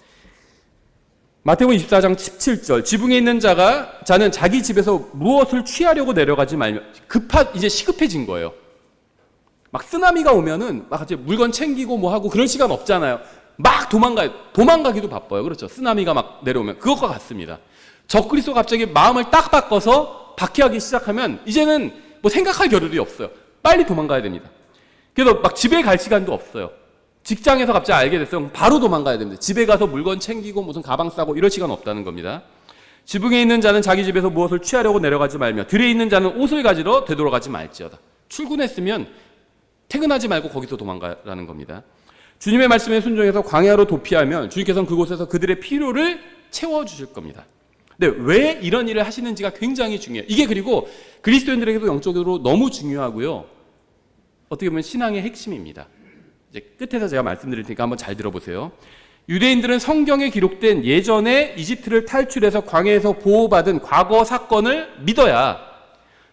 마태복음 24장 17절, 지붕에 있는 자는 자기 집에서 무엇을 취하려고 내려가지 말며, 이제 시급해진 거예요. 막 쓰나미가 오면은 막 이제 물건 챙기고 뭐 하고 그럴 시간 없잖아요. 막 도망가기도 바빠요. 그렇죠. 쓰나미가 막 내려오면 그것과 같습니다. 적그리스도가 갑자기 마음을 딱 바꿔서 박해하기 시작하면 이제는 뭐 생각할 겨를이 없어요. 빨리 도망가야 됩니다. 그래서 막 집에 갈 시간도 없어요. 직장에서 갑자기 알게 됐어요. 바로 도망가야 됩니다. 집에 가서 물건 챙기고 무슨 가방 싸고 이럴 시간 없다는 겁니다. 지붕에 있는 자는 자기 집에서 무엇을 취하려고 내려가지 말며 들에 있는 자는 옷을 가지러 되돌아가지 말지어다. 출근했으면 퇴근하지 말고 거기서 도망가라는 겁니다. 주님의 말씀에 순종해서 광야로 도피하면 주님께서는 그곳에서 그들의 필요를 채워주실 겁니다. 근데 왜 이런 일을 하시는지가 굉장히 중요해요. 이게 그리고 그리스도인들에게도 영적으로 너무 중요하고요. 어떻게 보면 신앙의 핵심입니다. 이제 끝에서 제가 말씀드릴 테니까 한번 잘 들어보세요. 유대인들은 성경에 기록된 예전에 이집트를 탈출해서 광야에서 보호받은 과거 사건을 믿어야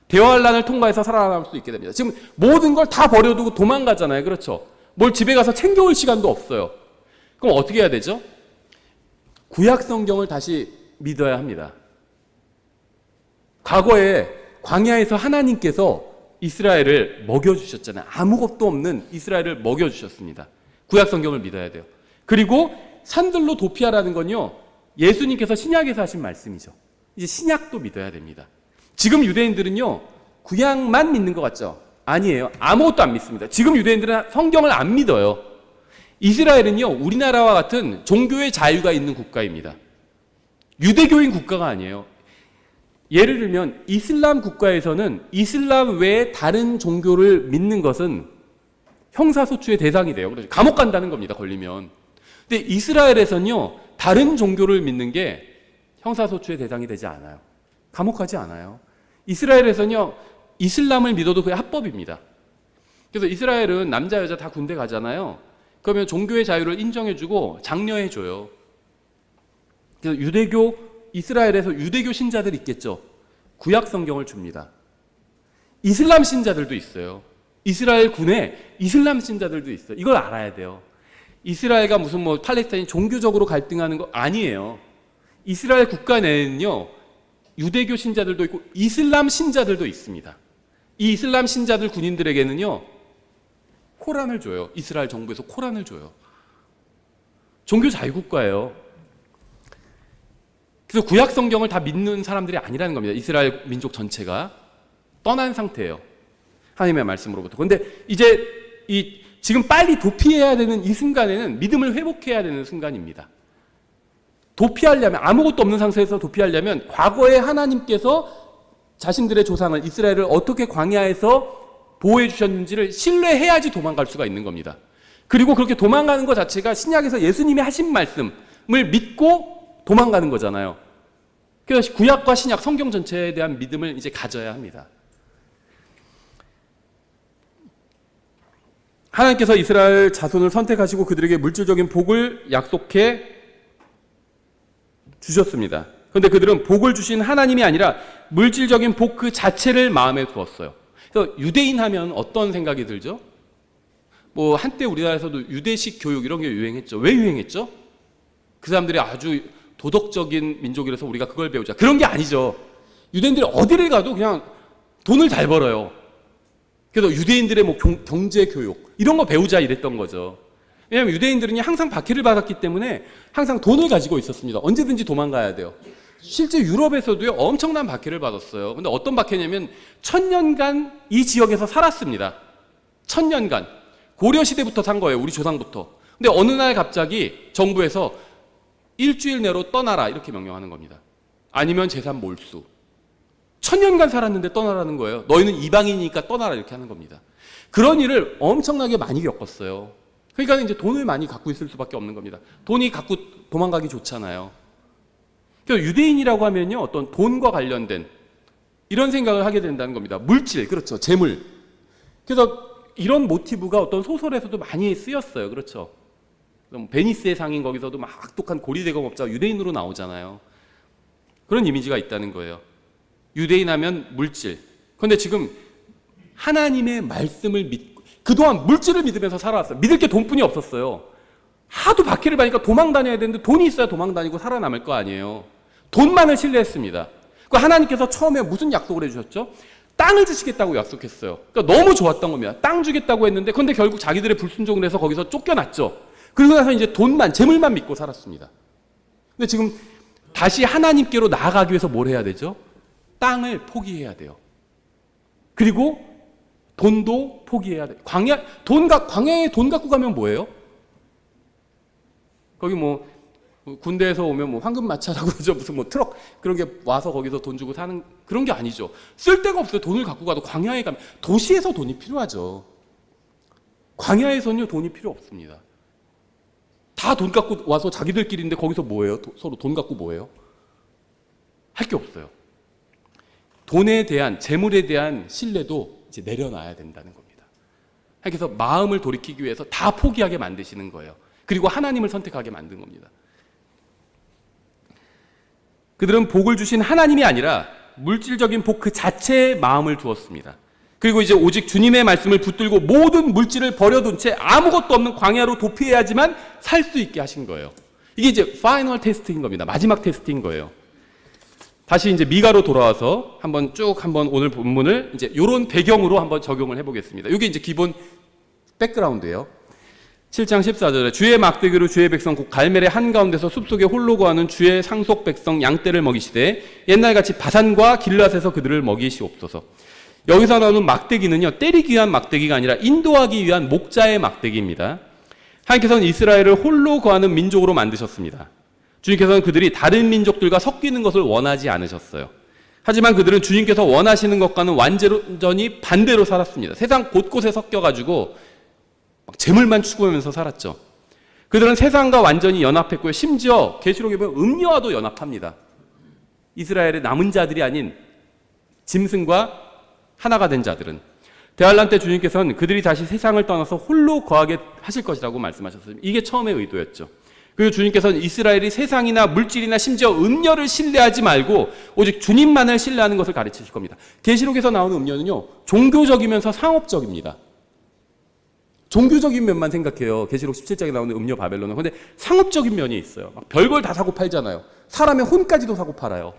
대환란을 통과해서 살아남을 수 있게 됩니다. 지금 모든 걸 다 버려두고 도망가잖아요. 그렇죠? 뭘 집에 가서 챙겨올 시간도 없어요. 그럼 어떻게 해야 되죠? 구약 성경을 다시 믿어야 합니다. 과거에 광야에서 하나님께서 이스라엘을 먹여주셨잖아요. 아무것도 없는 이스라엘을 먹여주셨습니다. 구약 성경을 믿어야 돼요. 그리고 산들로 도피하라는 건요, 예수님께서 신약에서 하신 말씀이죠. 이제 신약도 믿어야 됩니다. 지금 유대인들은요, 구약만 믿는 것 같죠? 아니에요. 아무것도 안 믿습니다. 지금 유대인들은 성경을 안 믿어요. 이스라엘은요, 우리나라와 같은 종교의 자유가 있는 국가입니다. 유대교인 국가가 아니에요. 예를 들면 이슬람 국가에서는 이슬람 외에 다른 종교를 믿는 것은 형사소추의 대상이 돼요. 그래서 감옥 간다는 겁니다, 걸리면. 근데 이스라엘에서는요, 다른 종교를 믿는 게 형사소추의 대상이 되지 않아요. 감옥 가지 않아요. 이스라엘에서는요, 이슬람을 믿어도 그게 합법입니다. 그래서 이스라엘은 남자 여자 다 군대 가잖아요. 그러면 종교의 자유를 인정해주고 장려해줘요. 그래서 이스라엘에서 유대교 신자들 있겠죠. 구약 성경을 줍니다. 이슬람 신자들도 있어요. 이스라엘 군에 이슬람 신자들도 있어요. 이걸 알아야 돼요. 이스라엘과 무슨 뭐 팔레스타인 종교적으로 갈등하는 거 아니에요. 이스라엘 국가 내에는요, 유대교 신자들도 있고 이슬람 신자들도 있습니다. 이 이슬람 신자들 군인들에게는요, 코란을 줘요. 이스라엘 정부에서 코란을 줘요. 종교 자유국가예요. 그래서 구약 성경을 다 믿는 사람들이 아니라는 겁니다. 이스라엘 민족 전체가 떠난 상태예요. 하나님의 말씀으로부터. 그런데 이제 지금 빨리 도피해야 되는 이 순간에는 믿음을 회복해야 되는 순간입니다. 도피하려면, 아무것도 없는 상태에서 도피하려면 과거에 하나님께서 자신들의 조상을, 이스라엘을 어떻게 광야에서 보호해 주셨는지를 신뢰해야지 도망갈 수가 있는 겁니다. 그리고 그렇게 도망가는 것 자체가 신약에서 예수님이 하신 말씀을 믿고 도망가는 거잖아요. 그래서 구약과 신약, 성경 전체에 대한 믿음을 이제 가져야 합니다. 하나님께서 이스라엘 자손을 선택하시고 그들에게 물질적인 복을 약속해 주셨습니다. 그런데 그들은 복을 주신 하나님이 아니라 물질적인 복 그 자체를 마음에 두었어요. 그래서 유대인 하면 어떤 생각이 들죠? 뭐 한때 우리나라에서도 유대식 교육 이런 게 유행했죠. 왜 유행했죠? 그 사람들이 아주 도덕적인 민족이라서 우리가 그걸 배우자. 그런 게 아니죠. 유대인들이 어디를 가도 그냥 돈을 잘 벌어요. 그래서 유대인들의 뭐 경제 교육 이런 거 배우자 이랬던 거죠. 왜냐하면 유대인들은 항상 박해를 받았기 때문에 항상 돈을 가지고 있었습니다. 언제든지 도망가야 돼요. 실제 유럽에서도요 엄청난 박해를 받았어요. 근데 어떤 박해냐면 1000년간 이 지역에서 살았습니다. 1000년간 고려 시대부터 산 거예요. 우리 조상부터. 근데 어느 날 갑자기 정부에서 일주일 내로 떠나라 이렇게 명령하는 겁니다. 아니면 재산 몰수. 1000년간 살았는데 떠나라는 거예요. 너희는 이방인이니까 떠나라 이렇게 하는 겁니다. 그런 일을 엄청나게 많이 겪었어요. 그러니까 이제 돈을 많이 갖고 있을 수밖에 없는 겁니다. 돈이 갖고 도망가기 좋잖아요. 그러니까 유대인이라고 하면요 어떤 돈과 관련된 이런 생각을 하게 된다는 겁니다. 물질, 그렇죠. 재물. 그래서 이런 모티브가 어떤 소설에서도 많이 쓰였어요. 그렇죠. 베니스의 상인 거기서도 막 악독한 고리대검업자가 유대인으로 나오잖아요. 그런 이미지가 있다는 거예요. 유대인 하면 물질. 그런데 지금 하나님의 말씀을 믿고 그동안 물질을 믿으면서 살아왔어요. 믿을 게 돈뿐이 없었어요. 하도 박해를 받으니까 도망 다녀야 되는데 돈이 있어야 도망 다니고 살아남을 거 아니에요. 돈만을 신뢰했습니다. 그 하나님께서 처음에 무슨 약속을 해주셨죠? 땅을 주시겠다고 약속했어요. 그러니까 너무 좋았던 겁니다. 땅 주겠다고 했는데 그런데 결국 자기들의 불순종을 해서 거기서 쫓겨났죠. 그리고 나서 이제 돈만, 재물만 믿고 살았습니다. 근데 지금 다시 하나님께로 나아가기 위해서 뭘 해야 되죠? 땅을 포기해야 돼요. 그리고 돈도 포기해야 돼요. 광야에 돈 갖고 가면 뭐예요? 거기 뭐 군대에서 오면 뭐 황금마차라고 그러죠. 무슨 뭐 트럭 그런 게 와서 거기서 돈 주고 사는 그런 게 아니죠. 쓸 데가 없어요. 돈을 갖고 가도 광야에 가면 도시에서 돈이 필요하죠. 광야에서는요 돈이 필요 없습니다. 다 돈 갖고 와서 자기들끼리인데 거기서 뭐예요? 서로 돈 갖고 뭐예요? 할 게 없어요. 돈에 대한 재물에 대한 신뢰도 이제 내려놔야 된다는 겁니다. 그래서 마음을 돌이키기 위해서 다 포기하게 만드시는 거예요. 그리고 하나님을 선택하게 만든 겁니다. 그들은 복을 주신 하나님이 아니라 물질적인 복 그 자체에 마음을 두었습니다. 그리고 이제 오직 주님의 말씀을 붙들고 모든 물질을 버려둔 채 아무것도 없는 광야로 도피해야지만 살 수 있게 하신 거예요. 이게 이제 파이널 테스트인 겁니다. 마지막 테스트인 거예요. 다시 이제 미가로 돌아와서 한번 오늘 본문을 이제 이런 배경으로 한번 적용을 해보겠습니다. 이게 이제 기본 백그라운드예요. 7장 14절에 주의 막대기로 주의 백성 곧 갈멜의 한가운데서 숲속에 홀로 거하는 주의 상속 백성 양떼를 먹이시되 옛날같이 바산과 길앗에서 그들을 먹이시옵소서. 여기서 나오는 막대기는요 때리기 위한 막대기가 아니라 인도하기 위한 목자의 막대기입니다. 하나님께서는 이스라엘을 홀로 거하는 민족으로 만드셨습니다. 주님께서는 그들이 다른 민족들과 섞이는 것을 원하지 않으셨어요. 하지만 그들은 주님께서 원하시는 것과는 완전히 반대로 살았습니다. 세상 곳곳에 섞여가지고 막 재물만 추구하면서 살았죠. 그들은 세상과 완전히 연합했고요. 심지어 계시록에 보면 음녀와도 연합합니다. 이스라엘의 남은 자들이 아닌 짐승과 하나가 된 자들은. 대환란 때 주님께서는 그들이 다시 세상을 떠나서 홀로 거하게 하실 것이라고 말씀하셨습니다. 이게 처음의 의도였죠. 그리고 주님께서는 이스라엘이 세상이나 물질이나 심지어 음녀를 신뢰하지 말고 오직 주님만을 신뢰하는 것을 가르치실 겁니다. 계시록에서 나오는 음녀는요 종교적이면서 상업적입니다. 종교적인 면만 생각해요. 계시록 17장에 나오는 음녀 바벨론은. 그런데 상업적인 면이 있어요. 막 별걸 다 사고 팔잖아요. 사람의 혼까지도 사고 팔아요.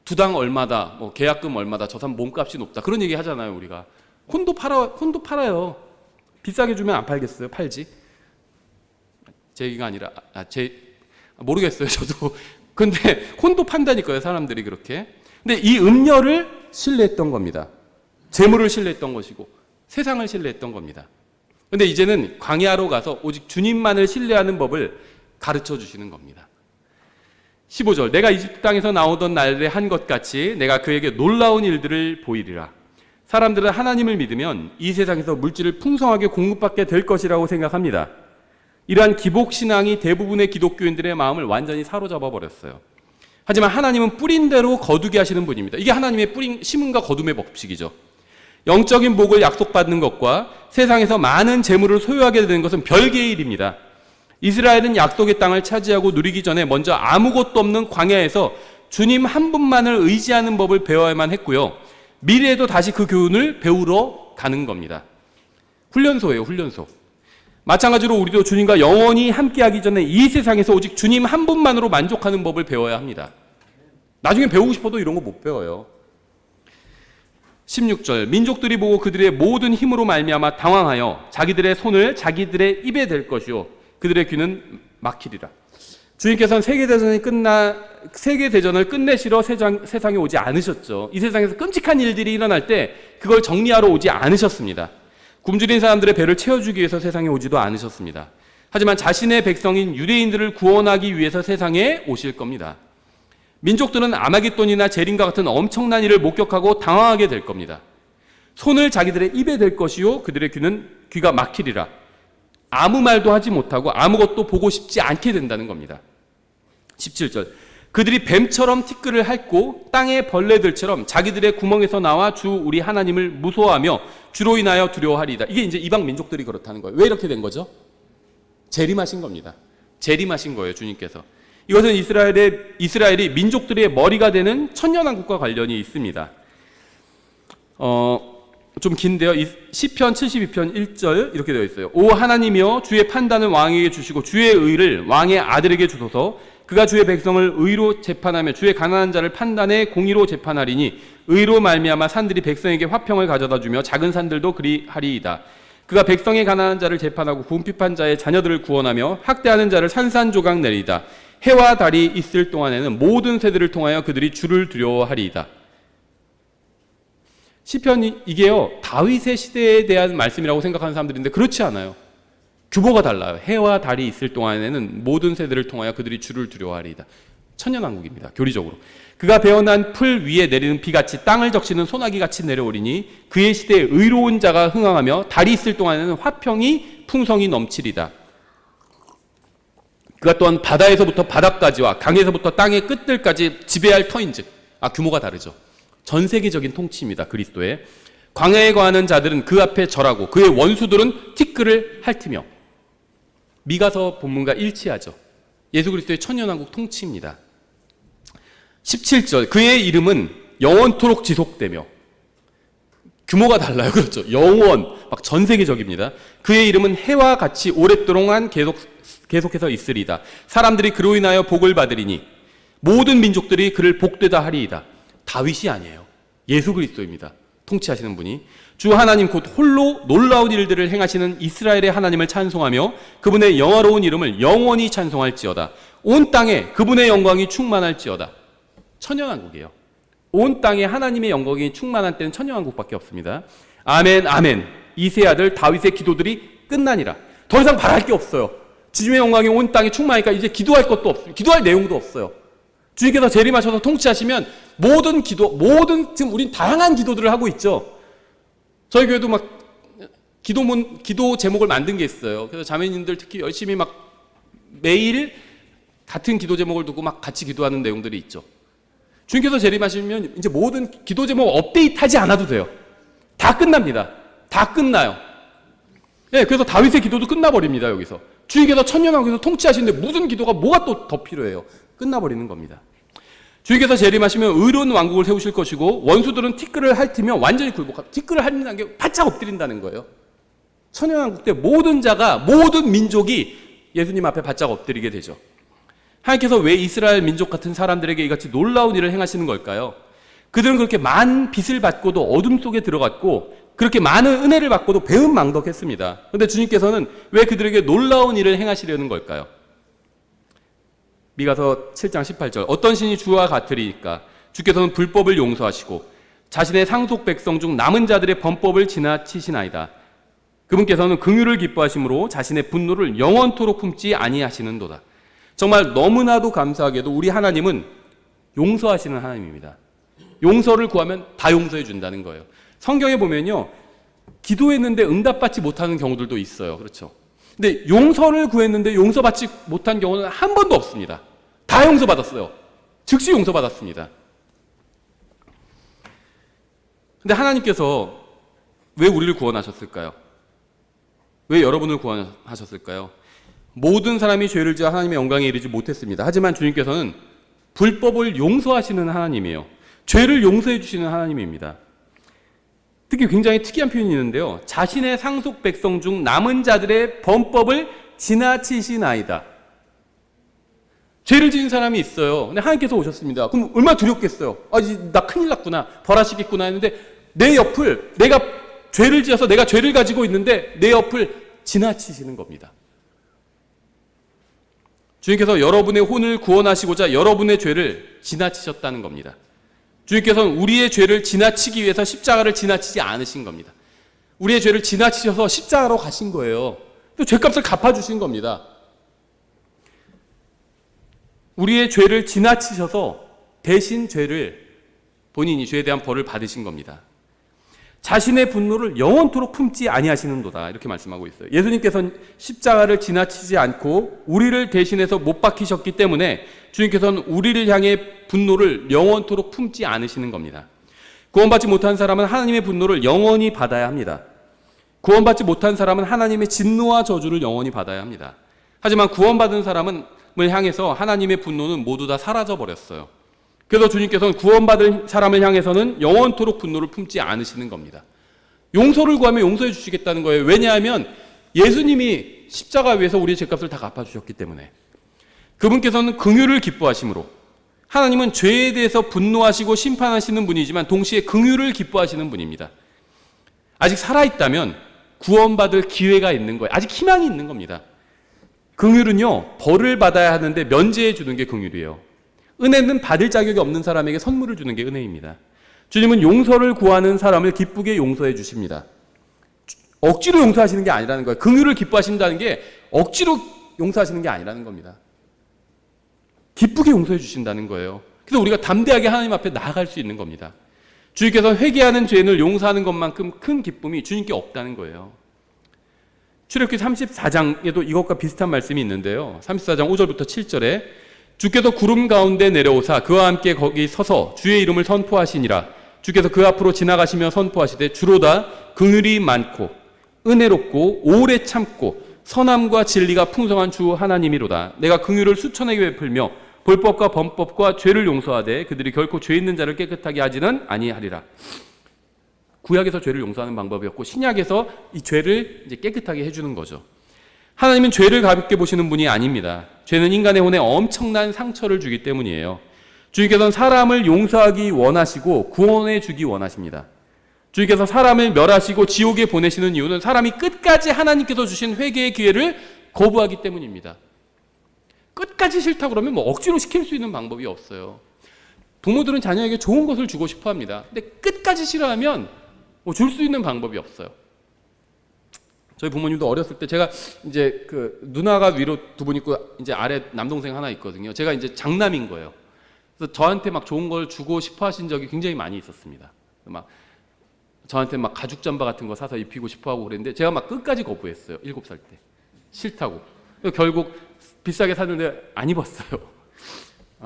두당 얼마다, 뭐 계약금 얼마다, 저 사람 몸값이 높다. 그런 얘기 하잖아요, 우리가. 혼도 팔아요. 비싸게 주면 안 팔겠어요? 팔지. 제 얘기가 아니라, 모르겠어요, 저도. 근데 혼도 판다니까요, 사람들이 그렇게. 근데 이 음녀를 신뢰했던 겁니다. 재물을 신뢰했던 것이고, 세상을 신뢰했던 겁니다. 근데 이제는 광야로 가서 오직 주님만을 신뢰하는 법을 가르쳐 주시는 겁니다. 15절 내가 이집트 땅에서 나오던 날에 한 것 같이 내가 그에게 놀라운 일들을 보이리라. 사람들은 하나님을 믿으면 이 세상에서 물질을 풍성하게 공급받게 될 것이라고 생각합니다. 이러한 기복신앙이 대부분의 기독교인들의 마음을 완전히 사로잡아 버렸어요. 하지만 하나님은 뿌린 대로 거두게 하시는 분입니다. 이게 하나님의 심음과 거둠의 법칙이죠. 영적인 복을 약속받는 것과 세상에서 많은 재물을 소유하게 되는 것은 별개의 일입니다. 이스라엘은 약속의 땅을 차지하고 누리기 전에 먼저 아무것도 없는 광야에서 주님 한 분만을 의지하는 법을 배워야만 했고요. 미래에도 다시 그 교훈을 배우러 가는 겁니다. 훈련소예요, 훈련소. 마찬가지로 우리도 주님과 영원히 함께하기 전에 이 세상에서 오직 주님 한 분만으로 만족하는 법을 배워야 합니다. 나중에 배우고 싶어도 이런 거 못 배워요. 16절, 민족들이 보고 그들의 모든 힘으로 말미암아 당황하여 자기들의 손을 자기들의 입에 댈 것이요 그들의 귀는 막히리라. 주님께서는 세계대전을 끝내시러 세상에 오지 않으셨죠. 이 세상에서 끔찍한 일들이 일어날 때 그걸 정리하러 오지 않으셨습니다. 굶주린 사람들의 배를 채워주기 위해서 세상에 오지도 않으셨습니다. 하지만 자신의 백성인 유대인들을 구원하기 위해서 세상에 오실 겁니다. 민족들은 아마겟돈이나 재림과 같은 엄청난 일을 목격하고 당황하게 될 겁니다. 손을 자기들의 입에 댈 것이요 그들의 귀가 막히리라. 아무 말도 하지 못하고 아무것도 보고 싶지 않게 된다는 겁니다. 17절, 그들이 뱀처럼 티끌을 핥고 땅의 벌레들처럼 자기들의 구멍에서 나와 주 우리 하나님을 무서워하며 주로 인하여 두려워하리이다. 이게 이제 이방 민족들이 그렇다는 거예요. 왜 이렇게 된 거죠? 재림하신 겁니다. 재림하신 거예요, 주님께서. 이것은 이스라엘이 민족들의 머리가 되는 천년왕국과 관련이 있습니다. 좀 긴데요. 시편 72편 1절 이렇게 되어 있어요. 오 하나님이여 주의 판단을 왕에게 주시고 주의 의를 왕의 아들에게 주소서. 그가 주의 백성을 의로 재판하며 주의 가난한 자를 판단해 공의로 재판하리니 의로 말미암아 산들이 백성에게 화평을 가져다 주며 작은 산들도 그리하리이다. 그가 백성의 가난한 자를 재판하고 궁핍한 자의 자녀들을 구원하며 학대하는 자를 산산조각 내리이다. 해와 달이 있을 동안에는 모든 세대를 통하여 그들이 주를 두려워하리이다. 시편이 이게요 다윗의 시대에 대한 말씀이라고 생각하는 사람들인데 그렇지 않아요. 규모가 달라요. 해와 달이 있을 동안에는 모든 세대를 통하여 그들이 주를 두려워하리이다. 천년왕국입니다. 교리적으로. 그가 베어난 풀 위에 내리는 비같이 땅을 적시는 소나기같이 내려오리니 그의 시대에 의로운 자가 흥황하며 달이 있을 동안에는 화평이 풍성이 넘치리다. 그가 또한 바다에서부터 바다까지와 강에서부터 땅의 끝들까지 지배할 터인즉 규모가 다르죠. 전 세계적인 통치입니다. 그리스도의. 광야에 거하는 자들은 그 앞에 절하고 그의 원수들은 티끌을 핥으며. 미가서 본문과 일치하죠. 예수 그리스도의 천년왕국 통치입니다. 17절, 그의 이름은 영원토록 지속되며. 규모가 달라요. 그렇죠. 영원, 막 전 세계적입니다. 그의 이름은 해와 같이 오랫동안 계속해서 있으리다. 사람들이 그로 인하여 복을 받으리니 모든 민족들이 그를 복되다 하리이다. 다윗이 아니에요. 예수 그리스도입니다. 통치하시는 분이. 주 하나님 곧 홀로 놀라운 일들을 행하시는 이스라엘의 하나님을 찬송하며 그분의 영화로운 이름을 영원히 찬송할지어다. 온 땅에 그분의 영광이 충만할지어다. 천년왕국이에요. 온 땅에 하나님의 영광이 충만한 때는 천년왕국밖에 없습니다. 아멘 아멘. 이세 아들 다윗의 기도들이 끝나니라. 더 이상 바랄 게 없어요. 주님의 영광이 온 땅에 충만하니까 이제 기도할 것도 없어요. 기도할 내용도 없어요. 주님께서 재림하셔서 통치하시면 모든 지금 우린 다양한 기도들을 하고 있죠. 저희 교회도 막 기도 제목을 만든 게 있어요. 그래서 자매님들 특히 열심히 막 매일 같은 기도 제목을 두고 막 같이 기도하는 내용들이 있죠. 주님께서 재림하시면 이제 모든 기도 제목 업데이트 하지 않아도 돼요. 다 끝납니다. 다 끝나요. 네, 그래서 다윗의 기도도 끝나버립니다. 여기서. 주님께서 천년왕국에서 통치하시는데 무슨 기도가 뭐가 또 더 필요해요. 끝나버리는 겁니다. 주님께서 재림하시면 의로운 왕국을 세우실 것이고 원수들은 티끌을 핥으며 완전히 굴복하고 티끌을 핥는다는 게 바짝 엎드린다는 거예요. 천년왕국 때 모든 자가 모든 민족이 예수님 앞에 바짝 엎드리게 되죠. 하나님께서 왜 이스라엘 민족 같은 사람들에게 이같이 놀라운 일을 행하시는 걸까요? 그들은 그렇게 많은 빚을 받고도 어둠 속에 들어갔고 그렇게 많은 은혜를 받고도 배은망덕했습니다. 그런데 주님께서는 왜 그들에게 놀라운 일을 행하시려는 걸까요? 미가서 7장 18절, 어떤 신이 주와 같으리까? 주께서는 불법을 용서하시고 자신의 상속 백성 중 남은 자들의 범법을 지나치시나이다. 그분께서는 긍휼을 기뻐하심으로 자신의 분노를 영원토록 품지 아니하시는도다. 정말 너무나도 감사하게도 우리 하나님은 용서하시는 하나님입니다. 용서를 구하면 다 용서해 준다는 거예요. 성경에 보면요, 기도했는데 응답받지 못하는 경우들도 있어요. 그렇죠? 근데 용서를 구했는데 용서받지 못한 경우는 한 번도 없습니다. 다 용서받았어요. 즉시 용서받았습니다. 근데 하나님께서 왜 우리를 구원하셨을까요? 왜 여러분을 구원하셨을까요? 모든 사람이 죄를 지어 하나님의 영광에 이르지 못했습니다. 하지만 주님께서는 불법을 용서하시는 하나님이에요. 죄를 용서해 주시는 하나님입니다. 특히 굉장히 특이한 표현이 있는데요. 자신의 상속 백성 중 남은 자들의 범법을 지나치시나이다. 죄를 지은 사람이 있어요. 근데 하나님께서 오셨습니다. 그럼 얼마나 두렵겠어요. 나 큰일 났구나. 벌하시겠구나 했는데 내 옆을, 내가 죄를 지어서 내가 죄를 가지고 있는데 내 옆을 지나치시는 겁니다. 주님께서 여러분의 혼을 구원하시고자 여러분의 죄를 지나치셨다는 겁니다. 주님께서는 우리의 죄를 지나치기 위해서 십자가를 지나치지 않으신 겁니다. 우리의 죄를 지나치셔서 십자가로 가신 거예요. 또 죄값을 갚아주신 겁니다. 우리의 죄를 지나치셔서 대신 본인이 죄에 대한 벌을 받으신 겁니다. 자신의 분노를 영원토록 품지 아니하시는도다, 이렇게 말씀하고 있어요. 예수님께서는 십자가를 지나치지 않고 우리를 대신해서 못 박히셨기 때문에 주님께서는 우리를 향해 분노를 영원토록 품지 않으시는 겁니다. 구원받지 못한 사람은 하나님의 분노를 영원히 받아야 합니다. 구원받지 못한 사람은 하나님의 진노와 저주를 영원히 받아야 합니다. 하지만 구원받은 사람을 향해서 하나님의 분노는 모두 다 사라져 버렸어요. 그래서 주님께서는 구원받은 사람을 향해서는 영원토록 분노를 품지 않으시는 겁니다. 용서를 구하면 용서해 주시겠다는 거예요. 왜냐하면 예수님이 십자가 위에서 우리의 죄값을 다 갚아주셨기 때문에. 그분께서는 긍휼을 기뻐하심으로, 하나님은 죄에 대해서 분노하시고 심판하시는 분이지만 동시에 긍휼을 기뻐하시는 분입니다. 아직 살아있다면 구원받을 기회가 있는 거예요. 아직 희망이 있는 겁니다. 긍휼은요, 벌을 받아야 하는데 면제해 주는 게 긍휼이에요. 은혜는 받을 자격이 없는 사람에게 선물을 주는 게 은혜입니다. 주님은 용서를 구하는 사람을 기쁘게 용서해 주십니다. 억지로 용서하시는 게 아니라는 거예요. 긍휼을 기뻐하신다는 게 억지로 용서하시는 게 아니라는 겁니다. 기쁘게 용서해 주신다는 거예요. 그래서 우리가 담대하게 하나님 앞에 나아갈 수 있는 겁니다. 주님께서 회개하는 죄인을 용서하는 것만큼 큰 기쁨이 주님께 없다는 거예요. 출애굽기 34장에도 이것과 비슷한 말씀이 있는데요. 34장 5절부터 7절에 주께서 구름 가운데 내려오사 그와 함께 거기 서서 주의 이름을 선포하시니라. 주께서 그 앞으로 지나가시며 선포하시되 주로다 긍휼이 많고 은혜롭고 오래 참고 선함과 진리가 풍성한 주 하나님이로다. 내가 긍휼을 수천에게 베풀며 불법과 범법과 죄를 용서하되 그들이 결코 죄 있는 자를 깨끗하게 하지는 아니하리라. 구약에서 죄를 용서하는 방법이었고 신약에서 이 죄를 이제 깨끗하게 해주는 거죠. 하나님은 죄를 가볍게 보시는 분이 아닙니다. 죄는 인간의 혼에 엄청난 상처를 주기 때문이에요. 주님께서는 사람을 용서하기 원하시고 구원해 주기 원하십니다. 주님께서 사람을 멸하시고 지옥에 보내시는 이유는 사람이 끝까지 하나님께서 주신 회개의 기회를 거부하기 때문입니다. 끝까지 싫다고 그러면 억지로 시킬 수 있는 방법이 없어요. 부모들은 자녀에게 좋은 것을 주고 싶어 합니다. 근데 끝까지 싫어하면 줄 수 있는 방법이 없어요. 저희 부모님도 어렸을 때 제가 이제 그 누나가 위로 두 분 있고 이제 아래 남동생 하나 있거든요. 제가 이제 장남인 거예요. 그래서 저한테 막 좋은 걸 주고 싶어 하신 적이 굉장히 많이 있었습니다. 막 저한테 막 가죽 잠바 같은 거 사서 입히고 싶어 하고 그랬는데 제가 막 끝까지 거부했어요. 7살 때. 싫다고. 결국 비싸게 샀는데 안 입었어요.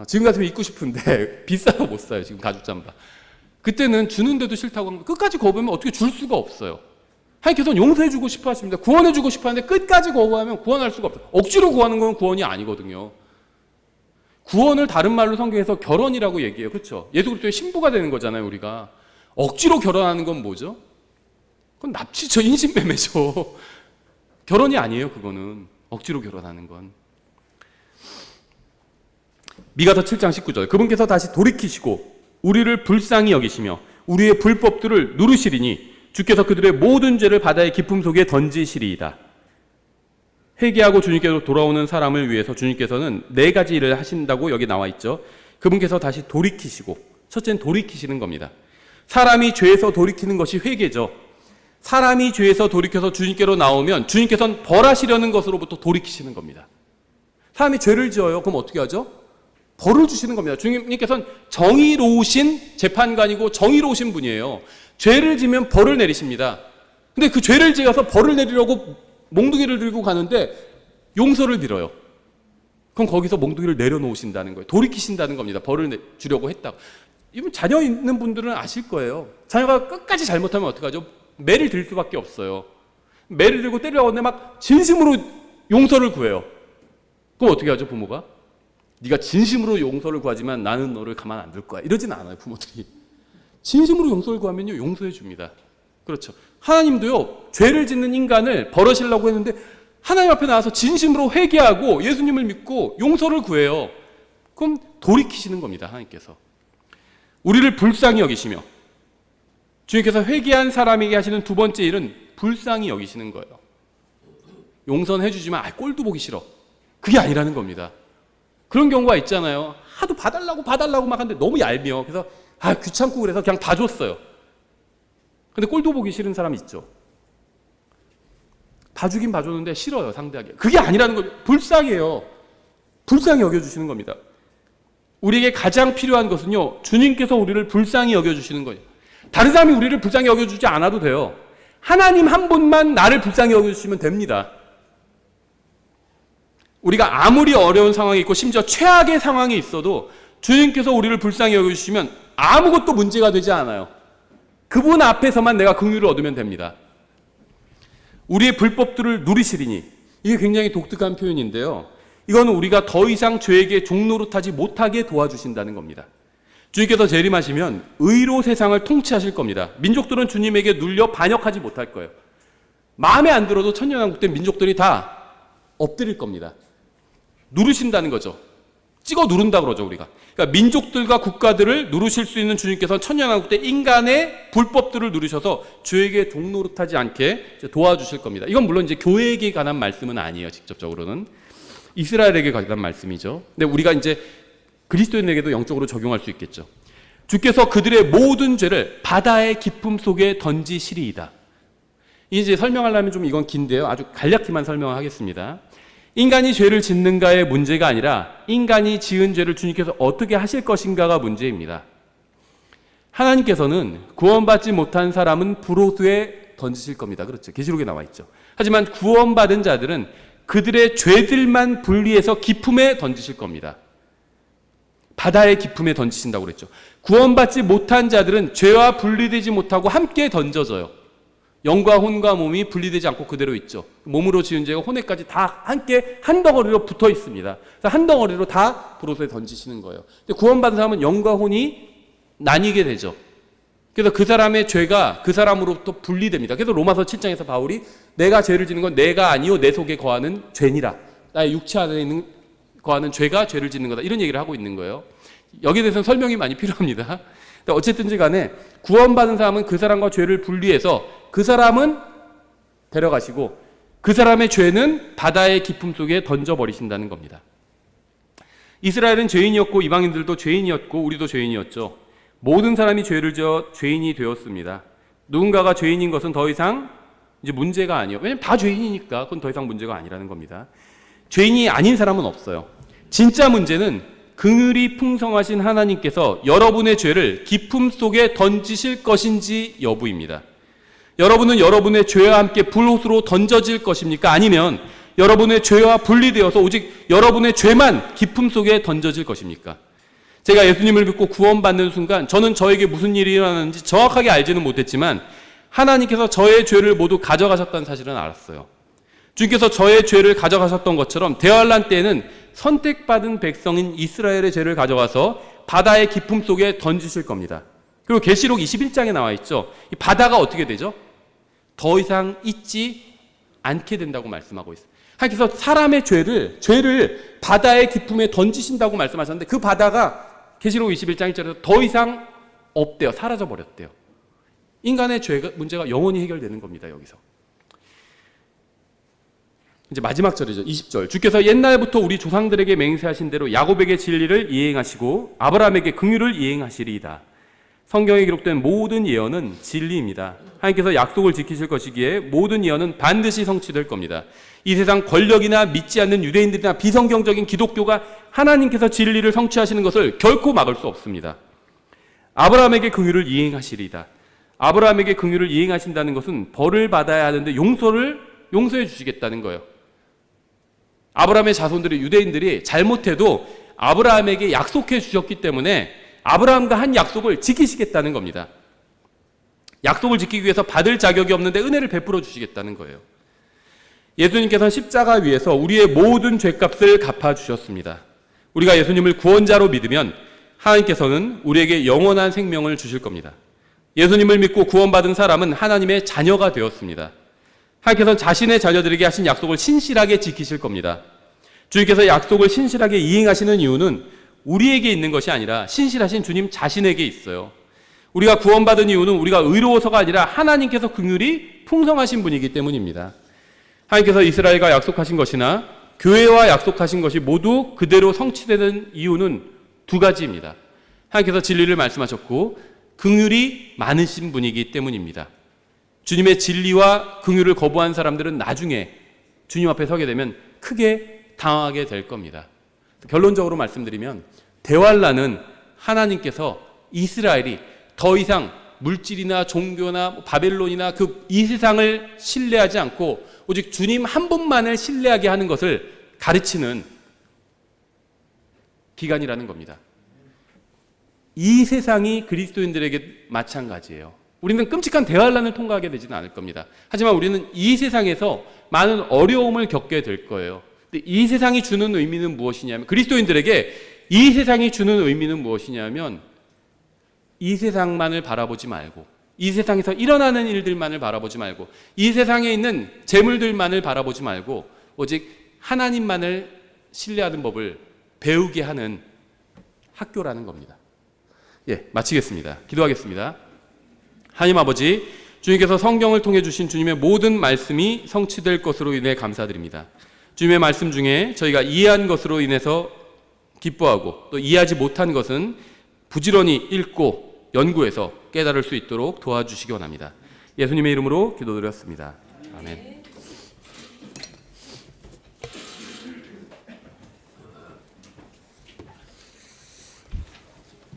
지금 같으면 입고 싶은데 비싸서 못 사요. 지금 가죽 잠바. 그때는 주는데도 싫다고 하면 끝까지 거부하면 어떻게 줄 수가 없어요. 하나님께서는 용서해주고 싶어 하십니다. 구원해주고 싶어 하는데 끝까지 거부하면 구원할 수가 없어요. 억지로 구하는 건 구원이 아니거든요. 구원을 다른 말로 성경에서 결혼이라고 얘기해요. 그렇죠? 예수 그리스도의 신부가 되는 거잖아요. 우리가. 억지로 결혼하는 건 뭐죠? 그건 납치죠. 인신매매죠. 결혼이 아니에요. 그거는. 억지로 결혼하는 건. 미가서 7장 19절. 그분께서 다시 돌이키시고 우리를 불쌍히 여기시며 우리의 불법들을 누르시리니 주께서 그들의 모든 죄를 바다의 깊음 속에 던지시리이다. 회개하고 주님께로 돌아오는 사람을 위해서 주님께서는 4가지 일을 하신다고 여기 나와 있죠. 그분께서 다시 돌이키시고, 첫째는 돌이키시는 겁니다. 사람이 죄에서 돌이키는 것이 회개죠. 사람이 죄에서 돌이켜서 주님께로 나오면 주님께서는 벌하시려는 것으로부터 돌이키시는 겁니다. 사람이 죄를 지어요. 그럼 어떻게 하죠? 벌을 주시는 겁니다. 주님께서는 정의로우신 재판관이고 정의로우신 분이에요. 죄를 지면 벌을 내리십니다. 근데 그 죄를 지어서 벌을 내리려고 몽둥이를 들고 가는데 용서를 빌어요. 그럼 거기서 몽둥이를 내려놓으신다는 거예요. 돌이키신다는 겁니다. 벌을 주려고 했다고. 이분 자녀 있는 분들은 아실 거예요. 자녀가 끝까지 잘못하면 어떡하죠? 매를 들 수밖에 없어요. 매를 들고 때리려고 하는데 막 진심으로 용서를 구해요. 그럼 어떻게 하죠, 부모가? 네가 진심으로 용서를 구하지만 나는 너를 가만 안 둘 거야. 이러진 않아요, 부모들이. 진심으로 용서를 구하면요, 용서해 줍니다. 그렇죠. 하나님도요, 죄를 짓는 인간을 벌하시려고 했는데 하나님 앞에 나와서 진심으로 회개하고 예수님을 믿고 용서를 구해요. 그럼 돌이키시는 겁니다, 하나님께서. 우리를 불쌍히 여기시며 주님께서 회개한 사람에게 하시는 두 번째 일은 불쌍히 여기시는 거예요. 용서해 주지만 꼴도 보기 싫어. 그게 아니라는 겁니다. 그런 경우가 있잖아요. 하도 봐달라고 막 하는데 너무 얄미워. 그래서 귀찮고 그래서 그냥 다 줬어요. 근데 꼴도 보기 싫은 사람 있죠. 봐주긴 봐줬는데 싫어요, 상대하기. 그게 아니라는 겁니다. 불쌍해요. 불쌍히 여겨주시는 겁니다. 우리에게 가장 필요한 것은요, 주님께서 우리를 불쌍히 여겨주시는 거예요. 다른 사람이 우리를 불쌍히 여겨주지 않아도 돼요. 하나님 한 분만 나를 불쌍히 여겨주시면 됩니다. 우리가 아무리 어려운 상황이 있고 심지어 최악의 상황이 있어도 주님께서 우리를 불쌍히 여겨주시면 아무것도 문제가 되지 않아요. 그분 앞에서만 내가 긍휼을 얻으면 됩니다. 우리의 불법들을 누리시리니, 이게 굉장히 독특한 표현인데요. 이건 우리가 더 이상 죄에게 종노릇하지 못하게 도와주신다는 겁니다. 주님께서 재림하시면 의로 세상을 통치하실 겁니다. 민족들은 주님에게 눌려 반역하지 못할 거예요. 마음에 안 들어도 천년왕국된 민족들이 다 엎드릴 겁니다. 누르신다는 거죠. 찍어 누른다 그러죠, 우리가. 그러니까 민족들과 국가들을 누르실 수 있는 주님께서는 천년왕국 때 인간의 불법들을 누르셔서 죄에게 종노릇하지 않게 도와주실 겁니다. 이건 물론 이제 교회에게 관한 말씀은 아니에요, 직접적으로는. 이스라엘에게 관한 말씀이죠. 근데 우리가 이제 그리스도인에게도 영적으로 적용할 수 있겠죠. 주께서 그들의 모든 죄를 바다의 깊음 속에 던지시리이다. 이제 설명하려면 좀 이건 긴데요. 아주 간략히만 설명하겠습니다. 인간이 죄를 짓는가의 문제가 아니라 인간이 지은 죄를 주님께서 어떻게 하실 것인가가 문제입니다. 하나님께서는 구원받지 못한 사람은 불호수에 던지실 겁니다. 그렇죠. 계시록에 나와 있죠. 하지만 구원받은 자들은 그들의 죄들만 분리해서 깊음에 던지실 겁니다. 바다의 깊음에 던지신다고 그랬죠. 구원받지 못한 자들은 죄와 분리되지 못하고 함께 던져져요. 영과 혼과 몸이 분리되지 않고 그대로 있죠. 몸으로 지은 죄가 혼에까지 다 함께 한 덩어리로 붙어 있습니다. 그래서 한 덩어리로 다 불호수에 던지시는 거예요. 근데 구원받은 사람은 영과 혼이 나뉘게 되죠. 그래서 그 사람의 죄가 그 사람으로부터 분리됩니다. 그래서 로마서 7장에서 바울이 내가 죄를 지는 건 내가 아니요 내 속에 거하는 죄니라. 나의 육체 안에 있는 거하는 죄가 죄를 짓는 거다. 이런 얘기를 하고 있는 거예요. 여기에 대해서는 설명이 많이 필요합니다. 어쨌든지 간에 구원받은 사람은 그 사람과 죄를 분리해서 그 사람은 데려가시고 그 사람의 죄는 바다의 깊음 속에 던져버리신다는 겁니다. 이스라엘은 죄인이었고 이방인들도 죄인이었고 우리도 죄인이었죠. 모든 사람이 죄를 지어 죄인이 되었습니다. 누군가가 죄인인 것은 더 이상 이제 문제가 아니에요. 왜냐하면 다 죄인이니까 그건 더 이상 문제가 아니라는 겁니다. 죄인이 아닌 사람은 없어요. 진짜 문제는 긍휼이 풍성하신 하나님께서 여러분의 죄를 깊음 속에 던지실 것인지 여부입니다. 여러분은 여러분의 죄와 함께 불호수로 던져질 것입니까? 아니면 여러분의 죄와 분리되어서 오직 여러분의 죄만 깊음 속에 던져질 것입니까? 제가 예수님을 믿고 구원받는 순간 저는 저에게 무슨 일이 일어나는지 정확하게 알지는 못했지만 하나님께서 저의 죄를 모두 가져가셨다는 사실은 알았어요. 주님께서 저의 죄를 가져가셨던 것처럼 대환란 때에는 선택받은 백성인 이스라엘의 죄를 가져가서 바다의 깊음 속에 던지실 겁니다. 그리고 계시록 21장에 나와 있죠. 이 바다가 어떻게 되죠? 더 이상 있지 않게 된다고 말씀하고 있어요. 하나님께서 사람의 죄를 바다의 깊음에 던지신다고 말씀하셨는데 그 바다가 계시록 21장 1절에서 더 이상 없대요. 사라져 버렸대요. 인간의 죄 문제가 영원히 해결되는 겁니다. 여기서. 이제 마지막 절이죠. 20절. 주께서 옛날부터 우리 조상들에게 맹세하신 대로 야곱에게 진리를 이행하시고 아브라함에게 긍휼을 이행하시리이다. 성경에 기록된 모든 예언은 진리입니다. 하나님께서 약속을 지키실 것이기에 모든 예언은 반드시 성취될 겁니다. 이 세상 권력이나 믿지 않는 유대인들이나 비성경적인 기독교가 하나님께서 진리를 성취하시는 것을 결코 막을 수 없습니다. 아브라함에게 긍휼을 이행하시리이다. 아브라함에게 긍휼을 이행하신다는 것은 벌을 받아야 하는데 용서해 주시겠다는 거예요. 아브라함의 자손들이 유대인들이 잘못해도 아브라함에게 약속해 주셨기 때문에 아브라함과 한 약속을 지키시겠다는 겁니다. 약속을 지키기 위해서 받을 자격이 없는데 은혜를 베풀어 주시겠다는 거예요. 예수님께서는 십자가 위에서 우리의 모든 죄값을 갚아주셨습니다. 우리가 예수님을 구원자로 믿으면 하나님께서는 우리에게 영원한 생명을 주실 겁니다. 예수님을 믿고 구원받은 사람은 하나님의 자녀가 되었습니다. 하나님께서는 자신의 자녀들에게 하신 약속을 신실하게 지키실 겁니다. 주님께서 약속을 신실하게 이행하시는 이유는 우리에게 있는 것이 아니라 신실하신 주님 자신에게 있어요. 우리가 구원받은 이유는 우리가 의로워서가 아니라 하나님께서 긍휼이 풍성하신 분이기 때문입니다. 하나님께서 이스라엘과 약속하신 것이나 교회와 약속하신 것이 모두 그대로 성취되는 이유는 두 가지입니다. 하나님께서 진리를 말씀하셨고 긍휼이 많으신 분이기 때문입니다. 주님의 진리와 긍휼을 거부한 사람들은 나중에 주님 앞에 서게 되면 크게 당하게 될 겁니다. 결론적으로 말씀드리면 대환란은 하나님께서 이스라엘이 더 이상 물질이나 종교나 바벨론이나 이 세상을 신뢰하지 않고 오직 주님 한 분만을 신뢰하게 하는 것을 가르치는 기간이라는 겁니다. 이 세상이 그리스도인들에게 마찬가지예요. 우리는 끔찍한 대환란을 통과하게 되지는 않을 겁니다. 하지만 우리는 이 세상에서 많은 어려움을 겪게 될 거예요. 근데 이 세상이 주는 의미는 무엇이냐면, 그리스도인들에게 이 세상이 주는 의미는 무엇이냐면, 이 세상만을 바라보지 말고, 이 세상에서 일어나는 일들만을 바라보지 말고, 이 세상에 있는 재물들만을 바라보지 말고 오직 하나님만을 신뢰하는 법을 배우게 하는 학교라는 겁니다. 마치겠습니다. 기도하겠습니다. 하나님 아버지, 주님께서 성경을 통해 주신 주님의 모든 말씀이 성취될 것으로 인해 감사드립니다. 주님의 말씀 중에 저희가 이해한 것으로 인해서 기뻐하고 또 이해하지 못한 것은 부지런히 읽고 연구해서 깨달을 수 있도록 도와주시기 원합니다. 예수님의 이름으로 기도드렸습니다. 아멘.